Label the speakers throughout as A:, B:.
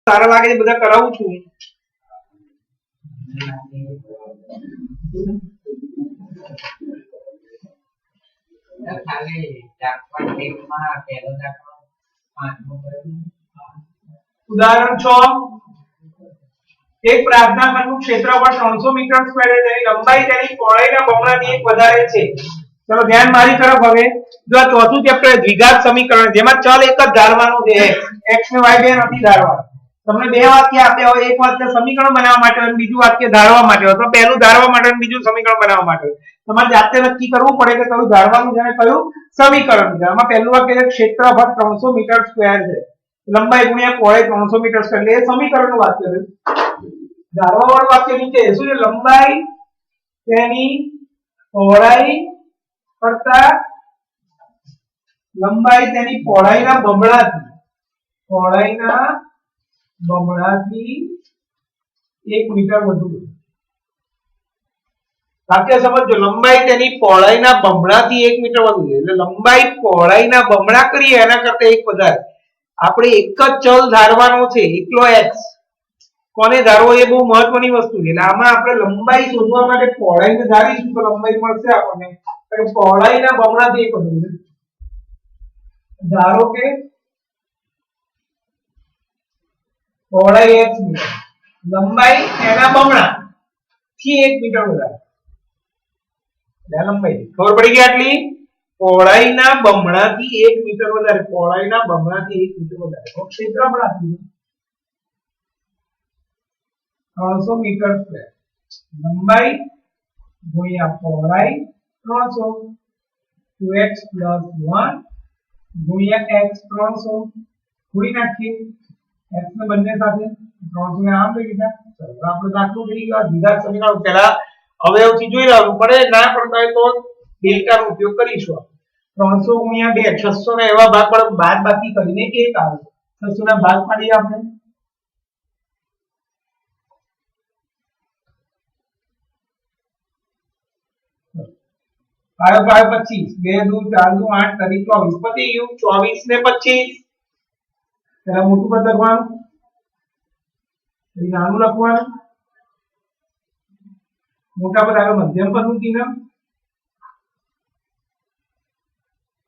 A: સારા લાગે છે બધા કરાવું છું. ઉદાહરણ 6 એક પ્રાર્થના ખંડનું ક્ષેત્રફળ 300 મીટર સ્ક્વેર છે, તેની લંબાઈ તેની પહોળાઈના બમણાથી 1 વધારે છે. ચલો ધ્યાન મારી તરફ. હવે જો આ ચોથું ચેપ્ટર દ્વિઘાત સમીકરણ, જેમાં ચલ એક જ ધારવાનું છે, x ને y બે નથી ધારવાના. તમને બે વાક્ય આપ્યા હોય, એક વાક્ય સમીકરણ બનાવવા માટે અને બીજું વાક્ય ધારવા માટે હોય, તો પહેલું ધારવા માટે અને બીજું સમીકરણ બનાવવા માટે હોય. તમારે જાતે નક્કી કરવું પડે કે કયું ધારવાનું છે અને કયું સમીકરણ છે. આમાં પહેલું વાક્ય છે ક્ષેત્રફળ 300 મીટર સ્ક્વેર છે, લંબાઈ ગુણ્યા પહોળાઈ 300 મીટર સ્ક્વેર, એટલે એ સમીકરણનું વાક્ય છે. ધારવા વાળું વાક્ય નીચે શું છે? લંબાઈ તેની પહોળાઈ કરતા લંબાઈ તેની પહોળાઈના બમણાથી 1 મીટર વધુ. વાક્ય સમજો, લંબાઈ તેની પહોળાઈના બમણાથી 1 મીટર વધુ છે, એટલે લંબાઈ પહોળાઈના બમણા કરીએ એના કરતા 1 વધારે. આપણે એક જ ચલ ધારવાનો છે, એકલો x. કોને ધારવો એ બહુ મહત્વની વસ્તુ છે. એટલે આમાં આપણે લંબાઈ શોધવા માટે પહોળાઈને ધારીશું તો લંબાઈ મળશે આપણને, એટલે પહોળાઈના બમણાથી 1 વધુ છે. ધારો કે પહોળાઈ x મીટર, લંબાઈ એના બમણા થી 1 મીટર વધારે. લંબાઈ ખબર પડી ગઈ આટલી? પહોળાઈના બમણાથી 1 મીટર વધારે, પહોળાઈના બમણાથી 1 મીટર વધારે. તો ક્ષેત્રફળ આપ્યું 300 મીટર સ્ક્વેર, લંબાઈ ગુણ્યા પહોળાઈ 300, 2x + 1 ગુણ્યા x 300, ગુણી નાખીએ x ને બંને સાથે, 300 ને આમ લઈ લીધા. ચલો આપણે દાખલો થઈ ગયો. દ્વિઘાત સમીકરણ પહેલા અવયવથી જોઈ લેવાનું પડે, ના પડતા હોય તો ડેલ્ટાનો ઉપયોગ કરીશું. 300 ગુણ્યા 2 600 ના એવા ભાગ પર બાદ બાકી કરીને 1 આવે. 600 ના ભાગ પાડીએ આપણે. આયો 25, 2 2 4 2 8 તારીખ 24 પતી ગયું. 24 ને 25 પેલા મોટું પદ લખવાનું, પછી નાનું લખવાનું, મોટા પદ આગળ મધ્યમ પદ મૂકીને.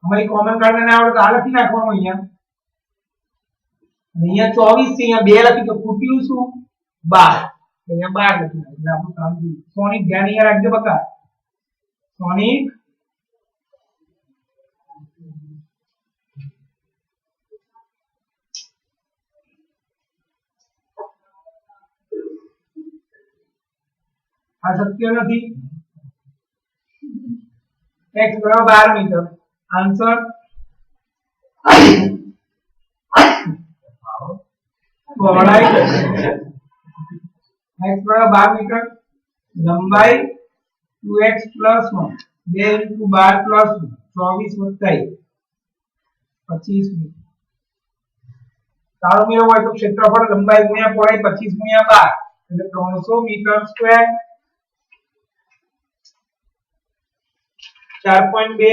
A: અમારી કોમન કાઢને ના આવડે તો આ લખી નાખવાનું અહીંયા. અહીંયા 24 છે, અહીંયા 2 લખી તો ખૂટ્યું શું? 12. અહીંયા 12 લખી નાખીએ. આપણું કામ થયું. સોનિક ધ્યાન અહીંયા રાખજો બકા. સોનિક આ શક્ય નથી. x બરાબર 12 મીટર. આન્સર પહોળાઈ x બરાબર 12 મીટર, લંબાઈ 2x + 1, 2 × 12 + 24 + 1 25 મીટર. તારો મેળવવો હોય તો ક્ષેત્રફળ લંબાઈ ગુણ્યા પહોળાઈ 25 ગુણ્યા 12 એટલે 300 મીટર સ્ક્વેર. 4.2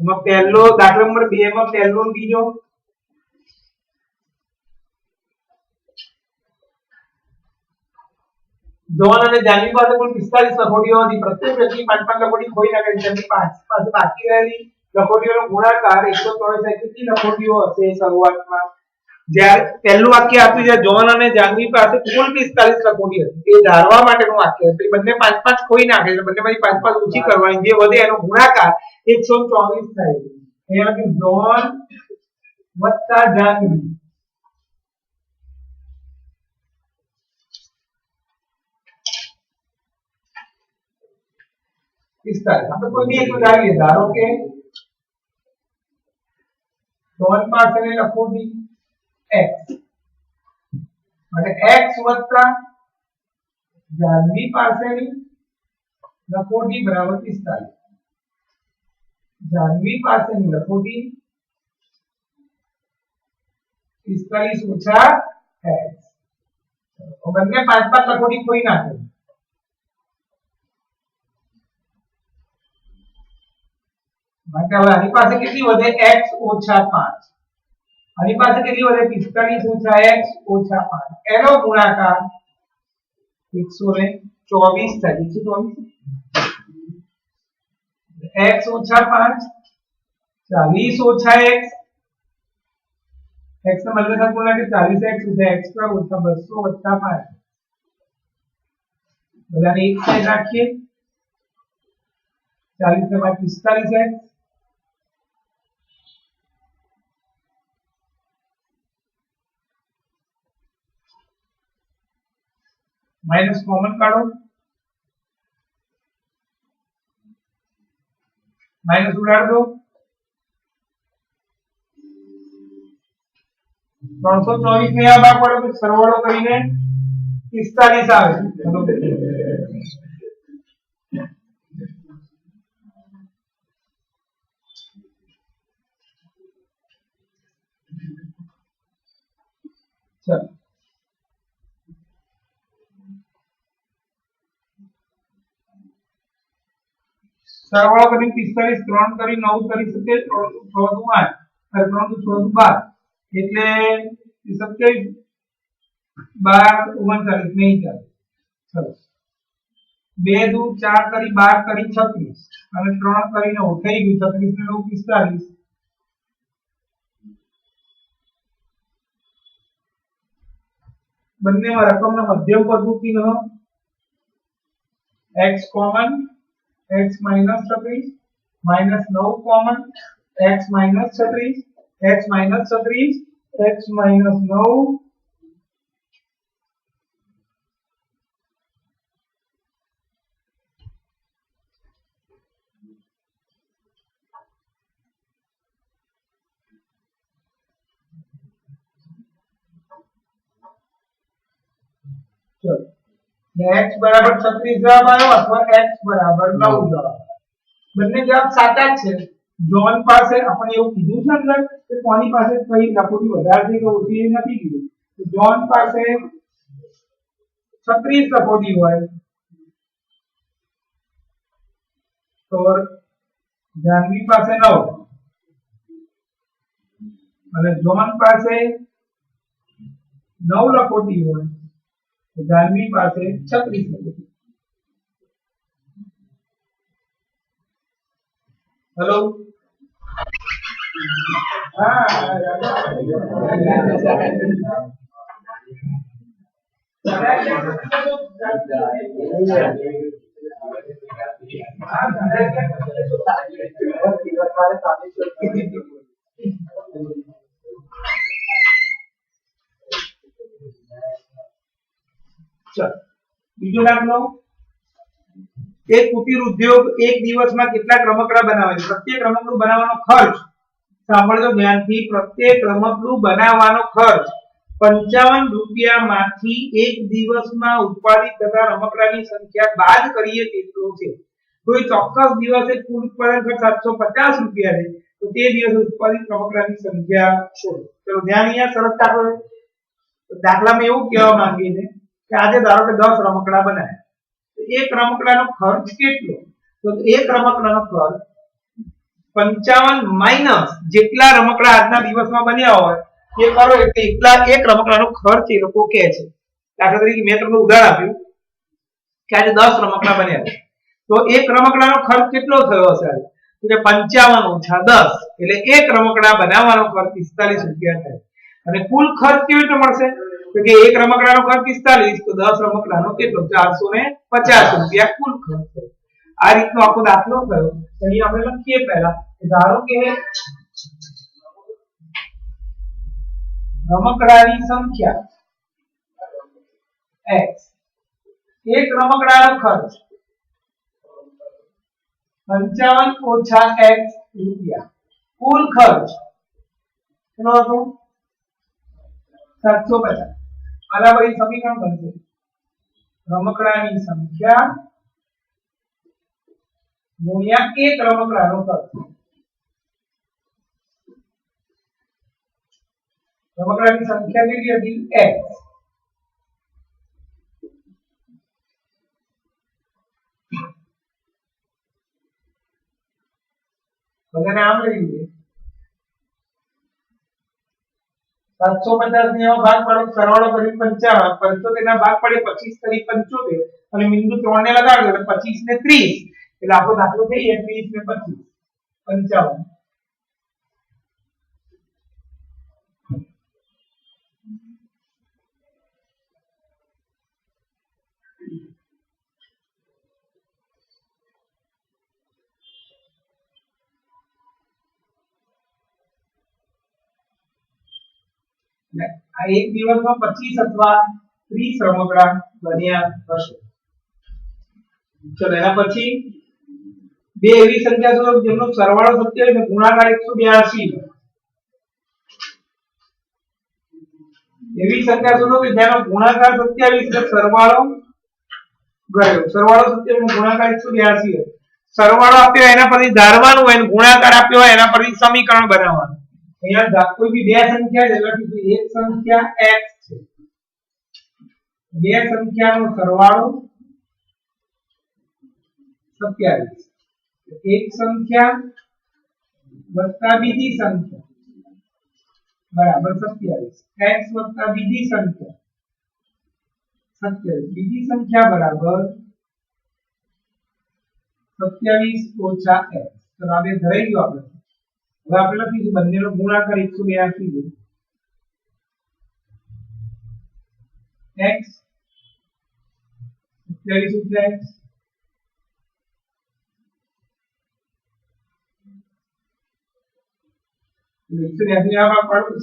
A: એમાં પહેલો દાખલા નંબર 2 માં પહેલો અને બીજો. જોન અને જાનવી પાસે કુલ 45 લખોટીઓ હતી. પ્રત્યેક વ્યક્તિ 5 લખોટી ખોઈ નાખે છે. તેમની પાસે બાકી રહેલી લખોટીઓનો ગુણાકાર 124 કેટલી લખોટીઓ હશે શરૂઆતમાં? જ્યારે પહેલું વાક્ય આપ્યું છે જોન અને જાનવી પાસે કુલ 45 લખોટી હતી, એ ધારવા માટેનું વાક્ય છે. બંને 5 ખોઈ નાખે છે, બંનેમાંથી 5 ઓછી કરવાની, જે વધે એનો ગુણાકાર 124 થાય છે. અહીંયા કે જોન વત્તા જાનવી આપણે કોઈ બી એક ઉદાહરણ ધારો કે જોન પાસેની લખોટી x અને x વત્તા જાનવી પાસેની લખોટી બરાબર 45. જાનવી પાસેની લખોટી 45 ઓછા x. બંને 5 લખોટી ખોઈ નાખે. માટે હવે આની પાસે કેટલી વધે? x ઓછા 5. આની પાસે કેટલી વધે 45 ઓછા x ઓછા 5 એનો ગુણાકાર 124 થાય 124 x ઓછા 5 40 ઓછા x x નો મતલબ ગુણા કે 40x ઓછા x પર ઓછા 200 વત્તા 5 બધાને એક સાઈડ રાખીએ 40 ને બાદ 45x माइनस कॉमन काढो माइनस उडाड़ दो 324 ને આ ભાગ પડે તો સરવાળો કરીને 45 આવે चलो सरवाळो करी 45 3 કરી 9 કરી 27 3 6 8 અને 3 6 12 એટલે 27 12 39 નહીં ચાલે ચલો 2 2 4 કરી 12 કરી 36 અને 3 કરી 9 થઈ ગયું 36 ને 9 45 બંનેમાં રકમના મધ્યમ પદ મૂકીને x common x minus 36 minus 9 common x minus 36 x minus 36 x minus 9 चलो x बराबर 36 जवाब आयो अथवा x बराबर 9 जवाब બંને જવાબ સાચા જ છે જોન પાસે આપણે એવું કીધું છે અંદર કે કોની પાસે કઈ લખોટી વધારે છે કે ઓછી એ નથી કીધું તો જોન પાસે 36 લખોટી હોય તો જાનવી પાસે 9 અને જોન પાસે 9 લખોટી હોય जानवी पास 36 हेलो બીજો દાખલો એક કુટીર ઉદ્યોગ એક દિવસમાં કેટલા રમકડા બનાવે છે પ્રત્યેક રમકડું બનાવવાનો ખર્ચ સાંભળજો ધ્યાનથી પ્રત્યેક રમકડું બનાવવાનો ખર્ચ 55 રૂપિયામાંથી એક દિવસમાં ઉત્પાદિત થતા રમકડાની સંખ્યા બાદ કરીએ કેટલો છે કોઈ ચોક્કસ દિવસે કુલ ઉત્પાદન ખર્ચ 750 રૂપિયા છે તો તે દિવસે ઉત્પાદિત રમકડાની સંખ્યા શોધો ચલો ધ્યાન અહીંયા સરસ દાખલામાં એવું કહેવા માંગીએ છે કે આજે ધારો કે 10 રમકડા બનાવ્યા એક રમકડાનો ખર્ચ કેટલો તો એક રમકડાનો ખર્ચ 55 માઈનસ જેટલા રમકડા આજના દિવસમાં બન્યા હોય એ કરો એટલે એટલા એક રમકડાનો ખર્ચ એ લોકો કહે છે દાખલા તરીકે મેં તમને ઉદાહરણ આપ્યું કે આજે 10 રમકડા બન્યા તો એક રમકડાનો ખર્ચ કેટલો થયો હશે તો કે 55 ઓછા 10 એટલે એક રમકડા બનાવવાનો ખર્ચ 45 રૂપિયા થાય અને કુલ ખર્ચ કેવી રીતે મળશે તો કે એક રમકડાનો ખર્ચ 45 તો 10 રમકડાનો કેટલો 450 રૂપિયા કુલ ખર્ચ આ રીતનો આખો દાખલો થયો અહીં આપણે લખીએ પહેલા કે ધારો કે રમકડાની સંખ્યા x એક રમકડાનો ખર્ચ 55 ઓછા x રૂપિયા કુલ ખર્ચ કેટલો હતો 750 બરાબર એ સમીકરણ બનશે રમકડાની સંખ્યા ગુણ્યા એક રમકડાનો ખર્ચ રમકડાની સંખ્યા કેટલી હતી x બધાને આમ લઈ લઈએ 750 ને એવા ભાગ પાડો સરવાળો કરી 55 75 ના ભાગ પડે 25 કરી 75 અને બિંદુ 3 ને લગાડો એટલે 25 ને 30 એટલે આપણો દાખલો થઈ જાય 30 ને 25 55 આ એક દિવસમાં 25 અથવા 30 રમકડા બન્યા હશે. ચલો એના પછી બે એવી સંખ્યા શોધો જેમનો સરવાળો 27 ને ગુણાકાર 182. એવી સંખ્યા શોધો કે જેનો ગુણાકાર 27 ને સરવાળો ગયો. સરવાળો 27 નો ગુણાકાર 182 હોય. સરવાળો આપ્યો એના પરથી ધારવાનું હોય અને ગુણાકાર આપ્યો હોય એના પરથી સમીકરણ બનાવવાનું. અહીંયા કોઈ બી બે સંખ્યા છે એટલે એક સંખ્યા x છે. બે સંખ્યાનો સરવાળો 27. એક સંખ્યા વત્તા બીજી સંખ્યા બરાબર 27. x વત્તા બીજી સંખ્યા 27. બીજી સંખ્યા બરાબર 27 ઓછા x. તો આ બે ધરાઈ ગયો આપણે. હવે આપણે લખીશું બંનેનો ગુણાકાર 182 x 27 ઓછા x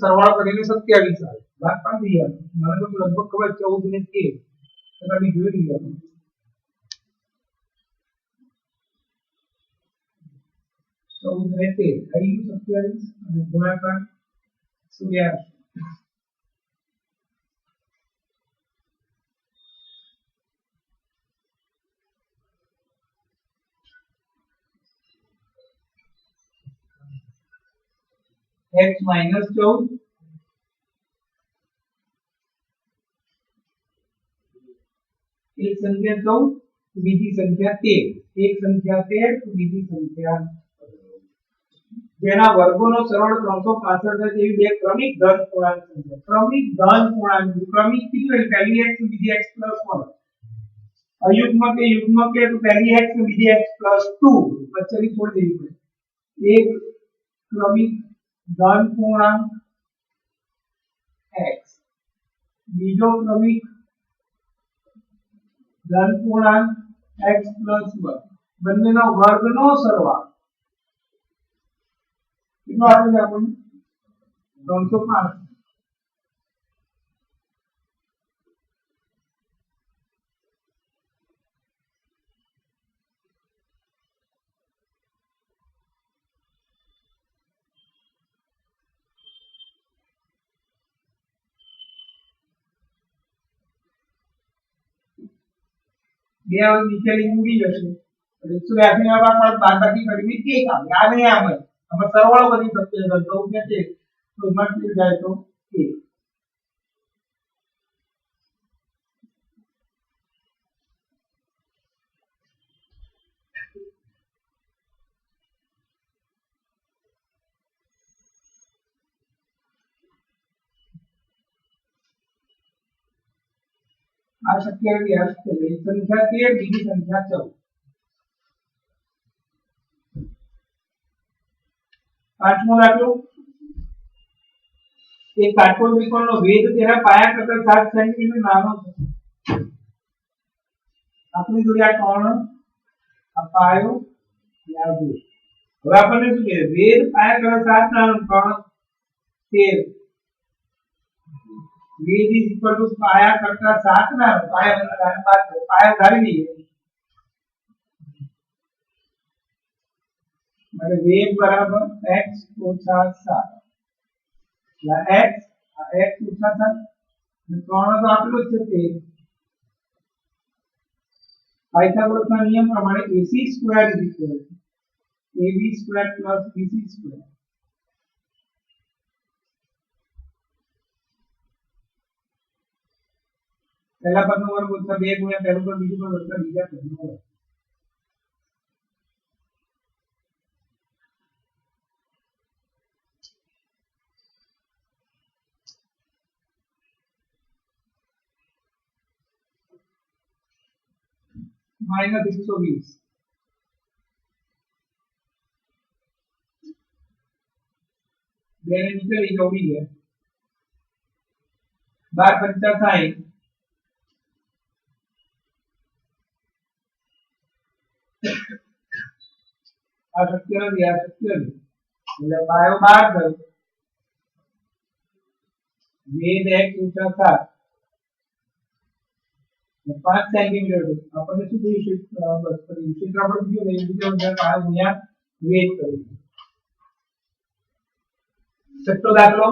A: સરવાળો કરીને 27 આવે. ભાગ પાડી દઈએ. મને તો લગભગ ખબર 14 ને 13 તો તમે જોઈ લઈએ. 14 ને 13 આવી ગયું 27 અને ગુણાકાર 182. x minus 14 एक संख्या 14 बीजी संख्या 13 एक संख्या 13 बीजी संख्या જેના વર્ગોનો સરવાળો 365 છે એવી બે ક્રમિક ધન પૂર્ણાંક સંખ્યા. ક્રમિક ધન પૂર્ણાંક ક્રમિક કીધું એટલે પહેલી x બીજી x 1 અયુગ્મ કે યુગ્મ કે તો પહેલી x ને બીજી x 2 વચ્ચેની છોડી દેવી પડે. એક ક્રમિક ધન પૂર્ણાંક x બીજો ક્રમિક ધન પૂર્ણાંક x 1 બંનેનો વર્ગનો સરવાળો કેટલો આવે છે આપણને 305. બે આવે નીચે લીંક ઉડી જશે એટલે 182 ના ભાગ બાદબાકી કરીને 1 આવે. આ નહીં આવે અમે સરવાળો કરી શકીએ 14 ને 1 તો એમાં કેટલું જાય તો 1. આ શક્ય નથી. આ શક્ય છે. સંખ્યા 13 બીજી સંખ્યા 14. પાંચમો દાખલો એક કાટકોણ ત્રિકોણનો વેધ તેના પાયા કરતા 7 સેન્ટીમીટર નાનો છે. આપણી જોડે આ કોણ આ પાયો અને આ વેધ. હવે આપણને શું કહે વેધ પાયા કરતા 7 નાનો કોણ 13 વેધ ઇઝ ઇક્વલ ટુ પાયા કરતા 7 નાનો પાયા ધારી લઈએ એટલે વેધ બરાબર x ઓછા 7 x આ x ઓછા 7 અને કોણ તો આપેલું છે 13. પાયથાગોરસના નિયમ પ્રમાણે AC square is equal to AB square plus BC square. પહેલા પદનો વર્ગ ઓછા 2 ગુણ્યા પહેલું પદ બીજું પદ ઓછા બીજા પદનો વર્ગ. -120 બેને નીકળી ગઈ ઉડી ગયા 12 × 5 = 60 આ શક્ય નથી એટલે બાયો 12 થયું વેદ x ઊંચા 7 5 સેન્ટીમીટર આપણને શું થયું છે બસ પછી ક્ષેત્ર આપણે બીજો લઈ લીધો એટલે પાયો ગુણ્યા વેદ કર્યું છઠ્ઠો દાખલો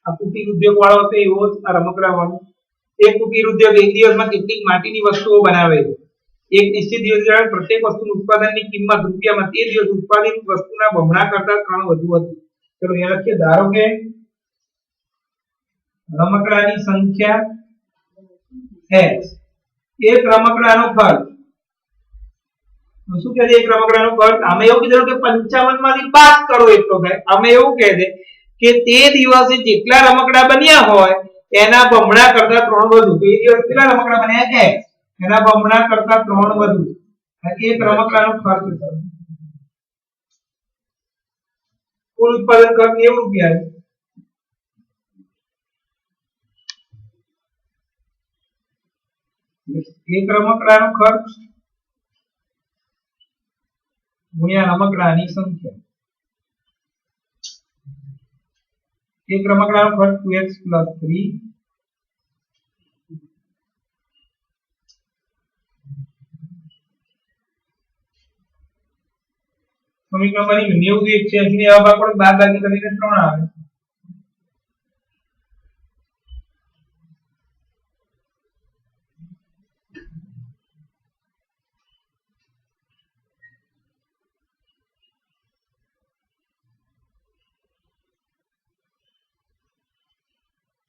A: આ કુટીર ઉદ્યોગ વાળો હતો એવો રમકડા વાળો એક કુટીર ઉદ્યોગ એક દિવસમાં કેટલીક માટીની વસ્તુઓ બનાવે છે એક નિશ્ચિત દિવસ દરમિયાન પ્રત્યેક વસ્તુની ઉત્પાદનની કિંમત રૂપિયામાં તે દિવસ ઉત્પાદિત વસ્તુના બમણા કરતા 3 વધુ હતી ચલો અહીંયા લખીએ ધારો કે રમકડાની સંખ્યા x એક રમકડાનો ખર્ચ શું કહે છે એક રમકડાનો ખર્ચ અમે એવું કીધું કે 55 માંથી 5 કરો એટલો થાય અમે એવું કહે છે કે તે દિવસે જેટલા રમકડા બન્યા હોય એના બમણા કરતા 3 વધુ તો એ દિવસ કેટલા રમકડા બન્યા x એના બમણા કરતા 3 વધુ એક રમકડાનો ખર્ચ છે કુલ ઉત્પાદન ખર્ચ 90 રૂપિયા એક રમકડાનો ખર્ચ ગુણ્યા રમકડાની સંખ્યા એક રમકડાનો ખર્ચ 2x + 3 સમીકરણ બની 90 180 ને આવા ભાગ પડે બાદબાકી કરીને 3 આવે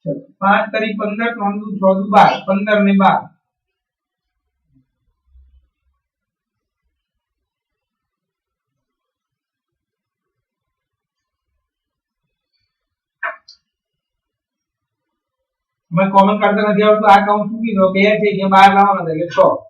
A: ચલો 5 × 15 3 × 6 = 12 15 ને 12 मैं कॉमन करता નથી આવતો આ કાઉન્ટ મૂકી દો 2 છે કે 12 લાવવાનો એટલે 6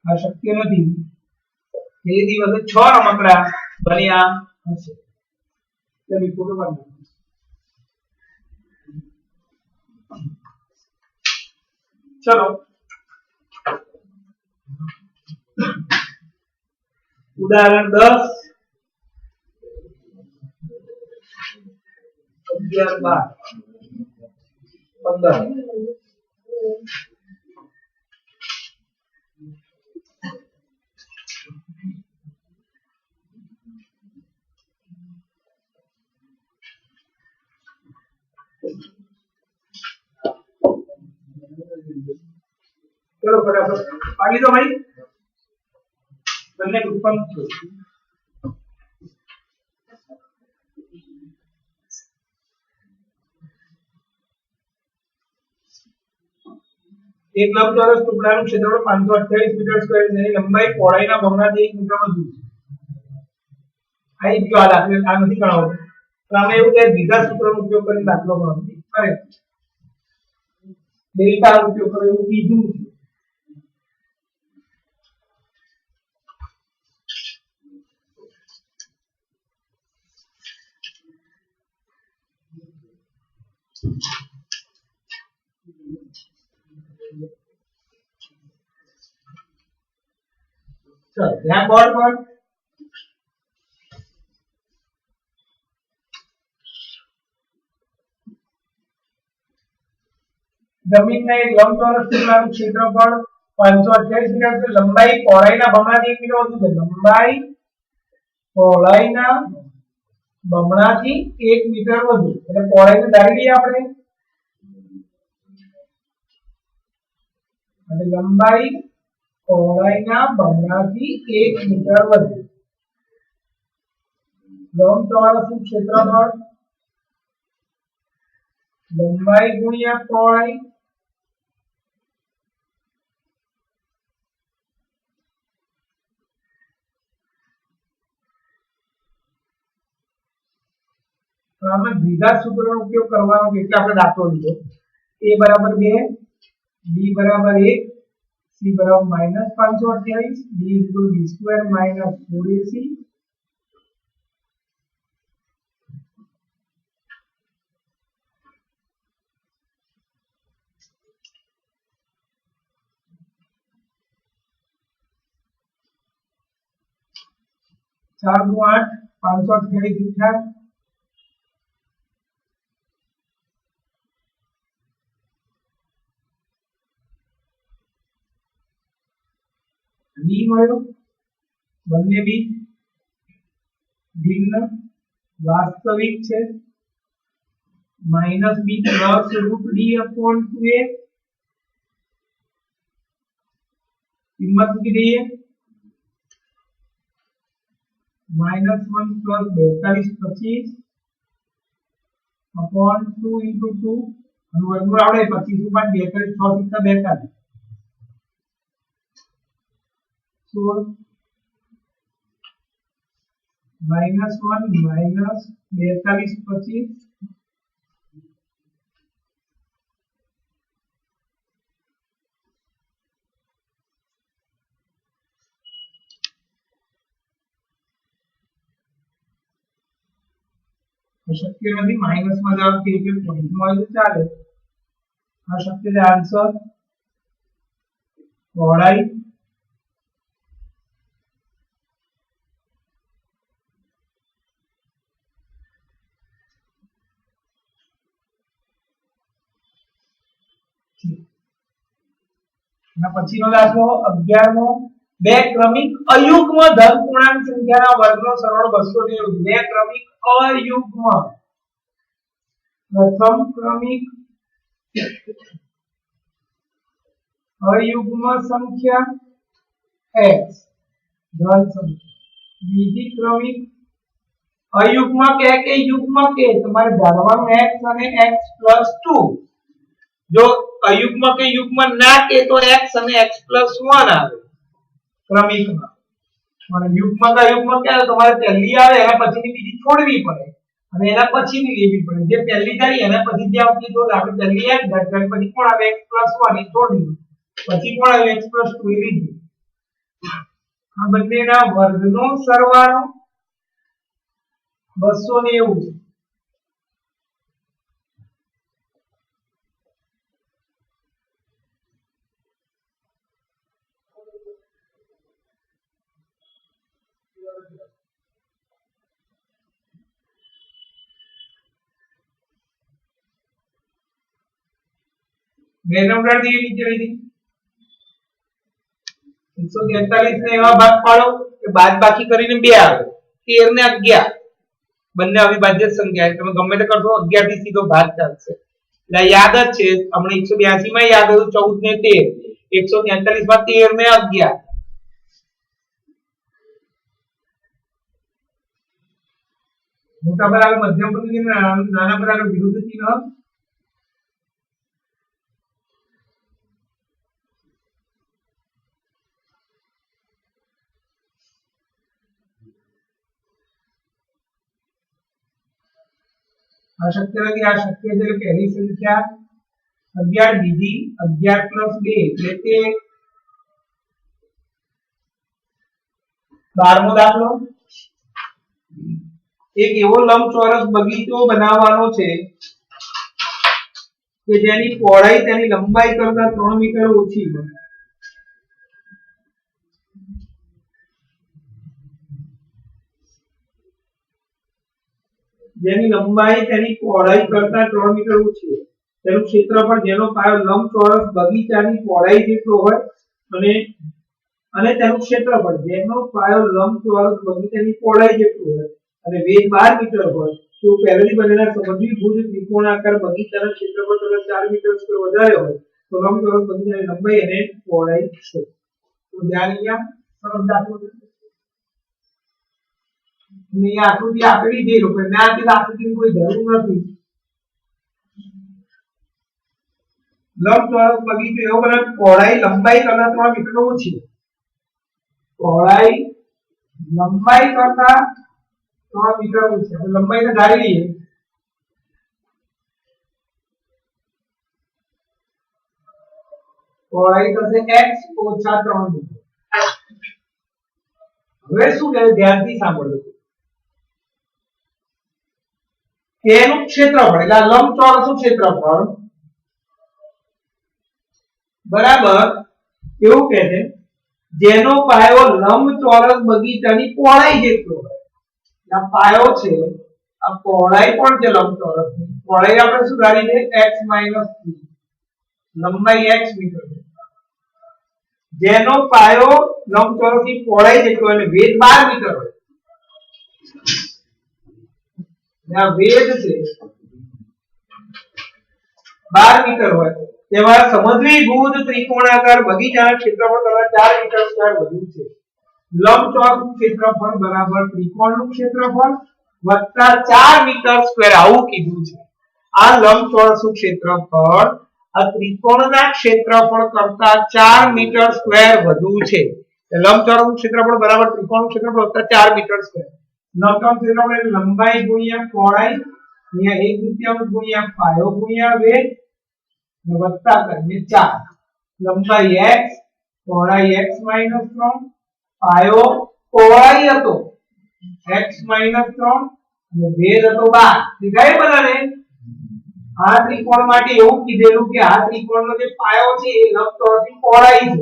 A: આ શક્ય નથી તે દિવસે 6 રમકડા બન્યા હશે એટલે ફોટો પાડો ચલો उदाहरण 10 11 12 15 चलो फटाफट पानी दो भाई बनने उत्पन्न एक लंबचौरस टुकડાનું ક્ષેત્રફળ 528 મીટર સ્ક્વેર છે લંબાઈ પહોળાઈના બમણાથી 1 મીટરમાં વધુ છે આ એક આ દાખલો આ નથી ગણાવો તો અમે એવું કે બીજા સૂત્રનો ઉપયોગ કરીને દાખલો ગણો કરે ડેલ્ટા ઉપયોગ કરો એવું કીધું चल ध्यान बोर्ड पर जमीन में एक लंबचौरस टुकડાનું ક્ષેત્રફળ 528 મીટર છે લંબાઈ પહોળાઈના બમણાથી 1 મીટર વધુ છે લંબાઈ પહોળાઈના બમણાથી 1 મીટર વધુ એટલે પહોળાઈને ધારી લઈએ આપણે અને લંબાઈ પહોળાઈના બમણાથી 1 મીટર વધુ લંબચોરસનું ક્ષેત્રફળ લંબાઈ ગુણ્યા પહોળાઈ તો આમાં દ્વિઘાત સૂત્રનો ઉપયોગ કરવાનો છે એટલે આપણે દાખલો લીધો a બરાબર 2 b બરાબર 1 c બરાબર -528 d b સ્ક્વેર -4ac 4 दो 8 528 लिखा डी મળ્યો બંને બી ભિન્ન વાસ્તવિક છે -b √d/2a કિંમત મૂકી દઈએ -1 + 42 अपॉन 2 * 2 અને વર્ગમૂળ આવડે 25 ઉપર 42 6 * 42 16 -1 - 42 25 शक्य नहीं माइनस में जाओ के पॉइंट में तो चले आ शक्य है आंसर पढ़ाई ना પછી નો દાખલો 11મો બે ક્રમિક અયુગ્મ ધન પૂર્ણાંક સંખ્યાના વર્ગનો સરળ 290 બે ક્રમિક અયુગ્મ પ્રથમ ક્રમિક અયુગ્મ સંખ્યા x ધન સંખ્યા બીજી ક્રમિક અયુગ્મ કે યુગ્મ કે તમારે ધારવાનું x અને x + 2 જો અયુગ્મ કે યુગ્મ ના કે તો x અને x + 1 આવે क्रमिक में युग्म का युग्म क्या है तुम्हारे पहली आवे एना पछीनी बीजी छोड़वी पड़े અને એના પછીની લેવી પડે જે પહેલી થઈ એના પછી જે આવતી તો આપણે પહેલી એક ઘટક પછી કોણ આવે x + 1 એ છોડી પછી કોણ આવે x + 2 એ લીધી આ બંનેના વર્ગનો સરવાળો 290 બે નંબર દી નીચે લઈ દી 143 ને એવા ભાગ પાડો કે બાદ બાકી કરીને 2 આવે 13 ને 11 બંને અવિભાજ્ય સંખ્યા તમે ગમે તે કરશો 11 થી સીધો ભાગ ચાલશે એટલે યાદ જ છે આપણે 182 માં યાદ હતું 14 ને 13 143 માં 13 ને 11 મોટા પર આગળ મધ્યમ પર નાના પર આગળ વિરુદ્ધ ચિહ્ન आ शक्य નથી આ શક્ય છે પહેલી સંખ્યા 11 બીજી 11 + 2 એટલે કે 12મો દાખલો એક એવો લંબચોરસ બગીચો બનાવવાનો છે કે જેની પહોળાઈ તેની લંબાઈ કરતા 3 મીટર ઓછી હોય જેની લંબાઈ તેની પહોળાઈ કરતા 3 મીટર ઓછી હોય તેનું ક્ષેત્રફળ જેનો પાયો લંબચોરસ બગીચાની પહોળાઈ જેટલો હોય અને તેનું ક્ષેત્રફળ જેનો પાયો લંબચોરસ બગીચાની પહોળાઈ જેટલો હોય અને વેગ 12 મીટર હોય તો પહેલેથી બનેલા સમદ્વિભુજ ત્રિકોણાકાર બગીચાના ક્ષેત્રફળ કરતા 4 મીટર સ્ક્વેર વધારે હોય તો લંબચોરસ બગીચાની લંબાઈ અને પહોળાઈ છે તો ધ્યાન અહીંયા સરળ દાખલો ને આકૃતિ આપેલી છે લોકો ના આપેલી આકૃતિની કોઈ જરૂર નથી લંબચોરસ બગીચો એવો બને પહોળાઈ લંબાઈ કરતા 3 મીટર ઓછી પહોળાઈ લંબાઈ કરતા 3 મીટર ઓછી આપણે લંબાઈને ધારી લઈએ પહોળાઈ થશે x ઓછા 3 મીટર. હવે શું કહે ધ્યાનથી સાંભળો કે એનું ક્ષેત્રફળ એટલે લંબચોરસનું ક્ષેત્રફળ બરાબર એવું કહે છે જેનો પાયો લંબચોરસ બગીચાની પહોળાઈ જેટલો હોય. આ પાયો છે આ પહોળાઈ પણ છે લંબચોરસની પહોળાઈ આપણે શું ધારી છે x - 3 લંબાઈ x મીટર જેનો પાયો લંબચોરસની પહોળાઈ જેટલો એટલે વેધ 12 મીટર હોય. આ વેધ છે 12 મીટર હોય તેમાં સમદ્વિભુજ ત્રિકોણાકાર બગીચાના ક્ષેત્રફળ કરતા 4 મીટર સ્ક્વેર વધુ છે. લંબચોરસનું ક્ષેત્રફળ બરાબર ત્રિકોણનું ક્ષેત્રફળ વત્તા 4 મીટર સ્ક્વેર આવું કીધું છે. આ લંબચોરસનું ક્ષેત્રફળ આ ત્રિકોણના ક્ષેત્રફળ કરતા 4 મીટર સ્ક્વેર વધુ છે. લંબચોરસનું ક્ષેત્રફળ બરાબર ત્રિકોણનું ક્ષેત્રફળ વત્તા 4 મીટર સ્ક્વેર. લંબચોરસનું ક્ષેત્રફળ એટલે લંબાઈ ગુણ્યા પહોળાઈ અહીંયા 1/3 ગુણ્યા પાયો ગુણ્યા વેધ વત્તા કરીએ 4. લંબાઈ x પહોળાઈ x - 3 પાયો પહોળાઈ હતો x - 3 અને વેધ હતો 12. દેખાય બધાને? આ ત્રિકોણ માટે એવું કીધેલું કે આ ત્રિકોણનો જે પાયો છે એ લંબચોરસની પહોળાઈ છે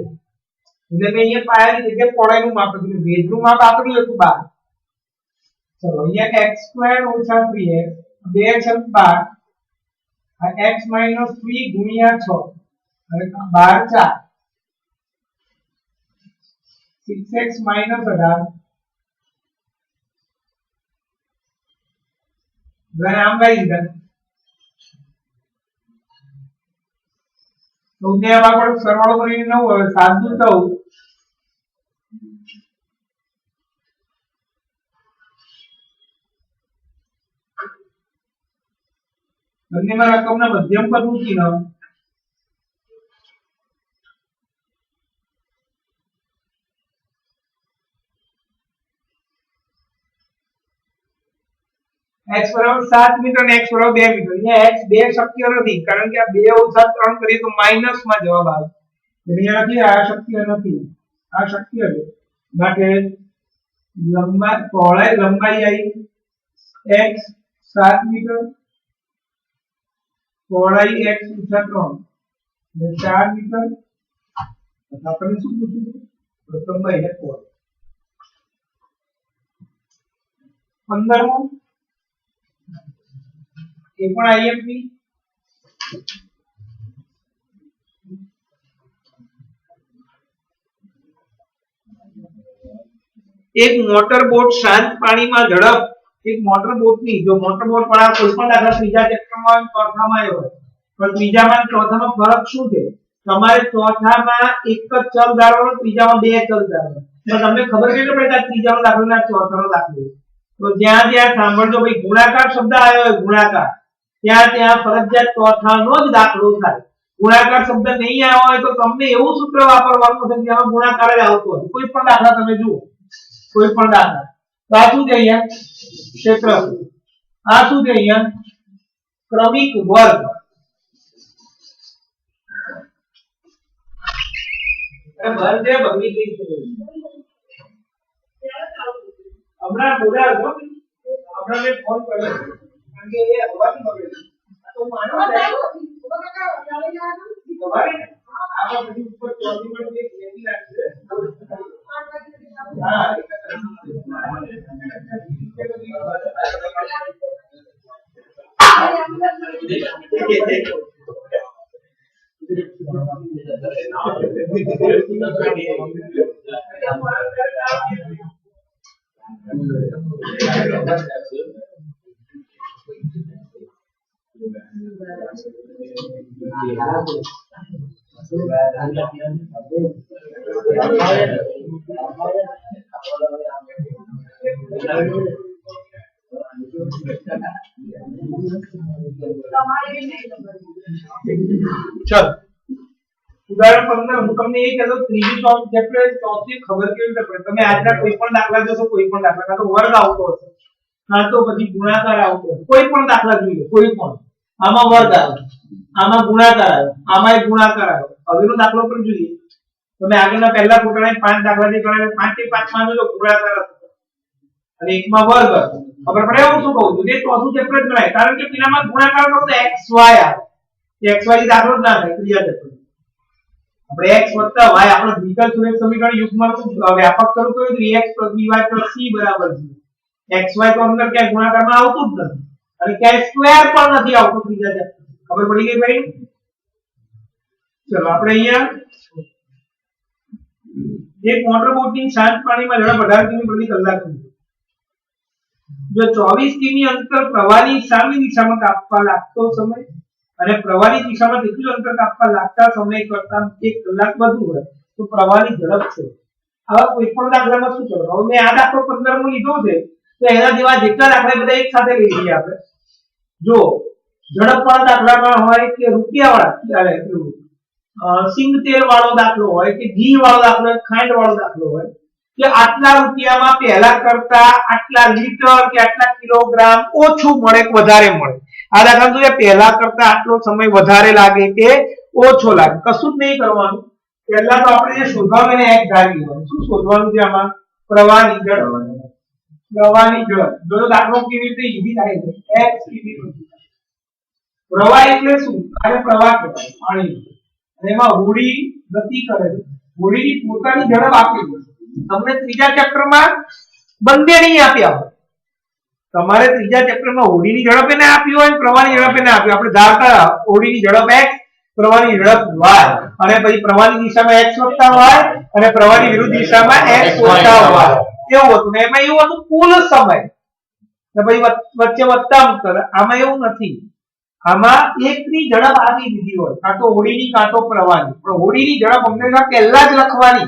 A: એટલે મેં અહીંયા પાયાની જગ્યાએ પહોળાઈનું માપ આપ્યું વેધનું માપ આપ્યું હતું 12. ચલો અહીંયા x² - 3x 2 છે 12 આ x - 3 ગુણ્યા 6 અને 12 4 6x - 18 હવે આમ લઈ લીધા તો ને આ ભાગ સરવાળો કરીને 9 હવે 7 દુ 14 બંનેમાં રકમના મધ્યમ પદ મૂકીને x બરાબર 7 મીટર અને x બરાબર 2 મીટર. અહીંયા x 2 શક્ય નથી કારણ કે આ 2 ઓછા 3 કરીએ તો માઈનસ માં જવાબ આવે. અહીંયા નથી આ શક્ય નથી આ શક્ય છે માટે લંબાઈ આવી x 7 મીટર પહોળાઈ x ઓછા 3 એટલે 4 મીટર. આપણે શું પૂછ્યું લંબાઈ ને પહોળાઈ. 15મો એ પણ આઈએમપી એક મોટર બોટ શાંત પાણીમાં ઝડપ એક મોટર બોટની જો મોટર બોટ વાળા કોઈ પણ દાખલા ત્રીજા ચેપ્ટરમાં ચોથામાં આવ્યો હોય પણ ત્રીજામાં ચોથામાં ફરક શું છે તમારે ચોથામાં એક જ ચલ ધારવાનો ત્રીજામાં બે ચલ ધારવાનો તો તમને ખબર કેવી પડે કે ત્રીજાનો દાખલો ના ચોથાનો દાખલો તો જ્યાં જ્યાં સાંભળજો ભાઈ ગુણાકાર શબ્દ આવ્યો હોય ગુણાકાર ત્યાં ફરજિયાત ચોથાનો જ દાખલો થાય. ગુણાકાર શબ્દ નહીં આવ્યો હોય તો તમને એવું સૂત્ર વાપરવાનું છે જેમાં ગુણાકાર જ આવતો હોય. કોઈ પણ દાખલા તમે જુઓ કોઈ પણ દાખલા તો આ શું છે અહીંયા ક્ષેત્રફળ આ શું છે અહીંયા ક્રમિક વર્ગ વર્ગ છે બગડી ગઈ છે હમણાં બોલા હતો હમણાં મેં ફોન કર્યો કારણ કે એ અવાજ બગડે તો માનો તમારે આ બધી ઉપર ચોથી પણ એક લેતી રાખશે હા चल उदाहरण 15 હું તમને એ કહેતો ત્રીજી ચેપ્ટર ચોથી ખબર કેવી રીતે પડે તમે આજના કોઈ પણ દાખલા જોશો કોઈ પણ દાખલા કાં તો વર્ગ આવતો હશે કાં તો પછી ગુણાકાર આવતો હશે કોઈ પણ દાખલા જોઈ લો કોઈ પણ આમાં વર્ગ આવે આમાં ગુણાકાર આવે આમાં એક ગુણાકાર આવે હવેનો દાખલો પણ જોઈએ. તમે આગળના પહેલા ફૂટણે 5 દાખલા જે ગણાવે 5 થી 5 માં જો ગુણાકાર હતો અને એકમાં વર્ગ હતો. ખબર પડે હું શું કહું છું? જે ચોથું ચેપ્ટર ગણાય કારણ કે પેલામાં ગુણાકાર કરો તો xy આવે. xy ની દાખલો જ ના થાય ત્રીજા ચેપ્ટર. આપણે x y આપણો દ્વિકલ સુરેખ સમીકરણ યુગ્મનું વ્યાપક સ્વરૂપ કયું હતું? ax + by + c બરાબર 0. xy તો અંદર ક્યાંય ગુણાકારમાં આવતું જ નથી અને ક્યાંય સ્ક્વેર પણ નથી આવતું ત્રીજા ચેપ્ટર. ખબર પડી ગઈ ભાઈ? ચલો આપણે અહીંયા એક મોટર બોટની શાંત પાણીમાં ઝડપ 18 કિમી પ્રતિ કલાક છે. જો 24 કિમી અંતર પ્રવાહની સામેની દિશામાં કાપવા લાગતો સમય અને પ્રવાહની દિશામાં તેટલું અંતર કાપવા લાગતા સમય કરતાં 1 કલાક વધુ હોય તો પ્રવાહની ઝડપ છે. આવા કોઈ પણ દાખલામાં શું કરવાનું? હવે મેં આ દાખલો 15 મો લીધો છે તો એના જેવા જેટલા દાખલા બધા એક સાથે લઈ લઈએ આપણે. જો ઝડપ વાળા દાખલામાં હોય કે રૂપિયા વાળા સિંગ તેલ વાળો દાખલો હોય કે ઘી વાળો દાખલો હોય, ખાંડ વાળો દાખલો હોય કે આટલા રૂપિયામાં પહેલા કરતા આટલા લીટર કે આટલા કિલોગ્રામ ઓછું મળે કે વધારે મળે. આ દાખલા તો પહેલા કરતા આટલો સમય વધારે લાગે કે ઓછો લાગે, કશું જ નહીં કરવાનું. પહેલા તો આપણે જે શોધવાનું એને એક ધારી લેવાનું. શું શોધવાનું છે આમાં? પ્રવાહની ઝડપ. પ્રવાહની ઝડપ જો દાખલો કેવી રીતે ઈઝી થાય છે. x પ્રવાહ એટલે શું? આને પ્રવાહ કહેવાય પાણી. અને એમાં હોડી ગતિ કરે છે. હોડીની પોતાની ઝડપ આપી છે. તમને ત્રીજા ચેપ્ટરમાં બંને નહીં આપ્યા હોય. તમારે ત્રીજા ચેપ્ટરમાં હોડીની ઝડપ એને આપી હોય પ્રવાહની ઝડપ એને આપી. આપણે ધારતા હોડીની ઝડપ x પ્રવાહની ઝડપ y અને પછી પ્રવાહની દિશામાં x + y અને પ્રવાહની વિરુદ્ધ દિશામાં x - y એવું હતું ને એમાં એવું હતું કુલ સમય ને પછી વચ્ચે વત્તા અંતર. આમાં એવું નથી. આમાં એકની ઝડપ આપી દીધી હોય કાં તો હોડીની કાં તો પ્રવાહની. પણ હોડીની ઝડપ હંમેશા પહેલા જ લખવાની.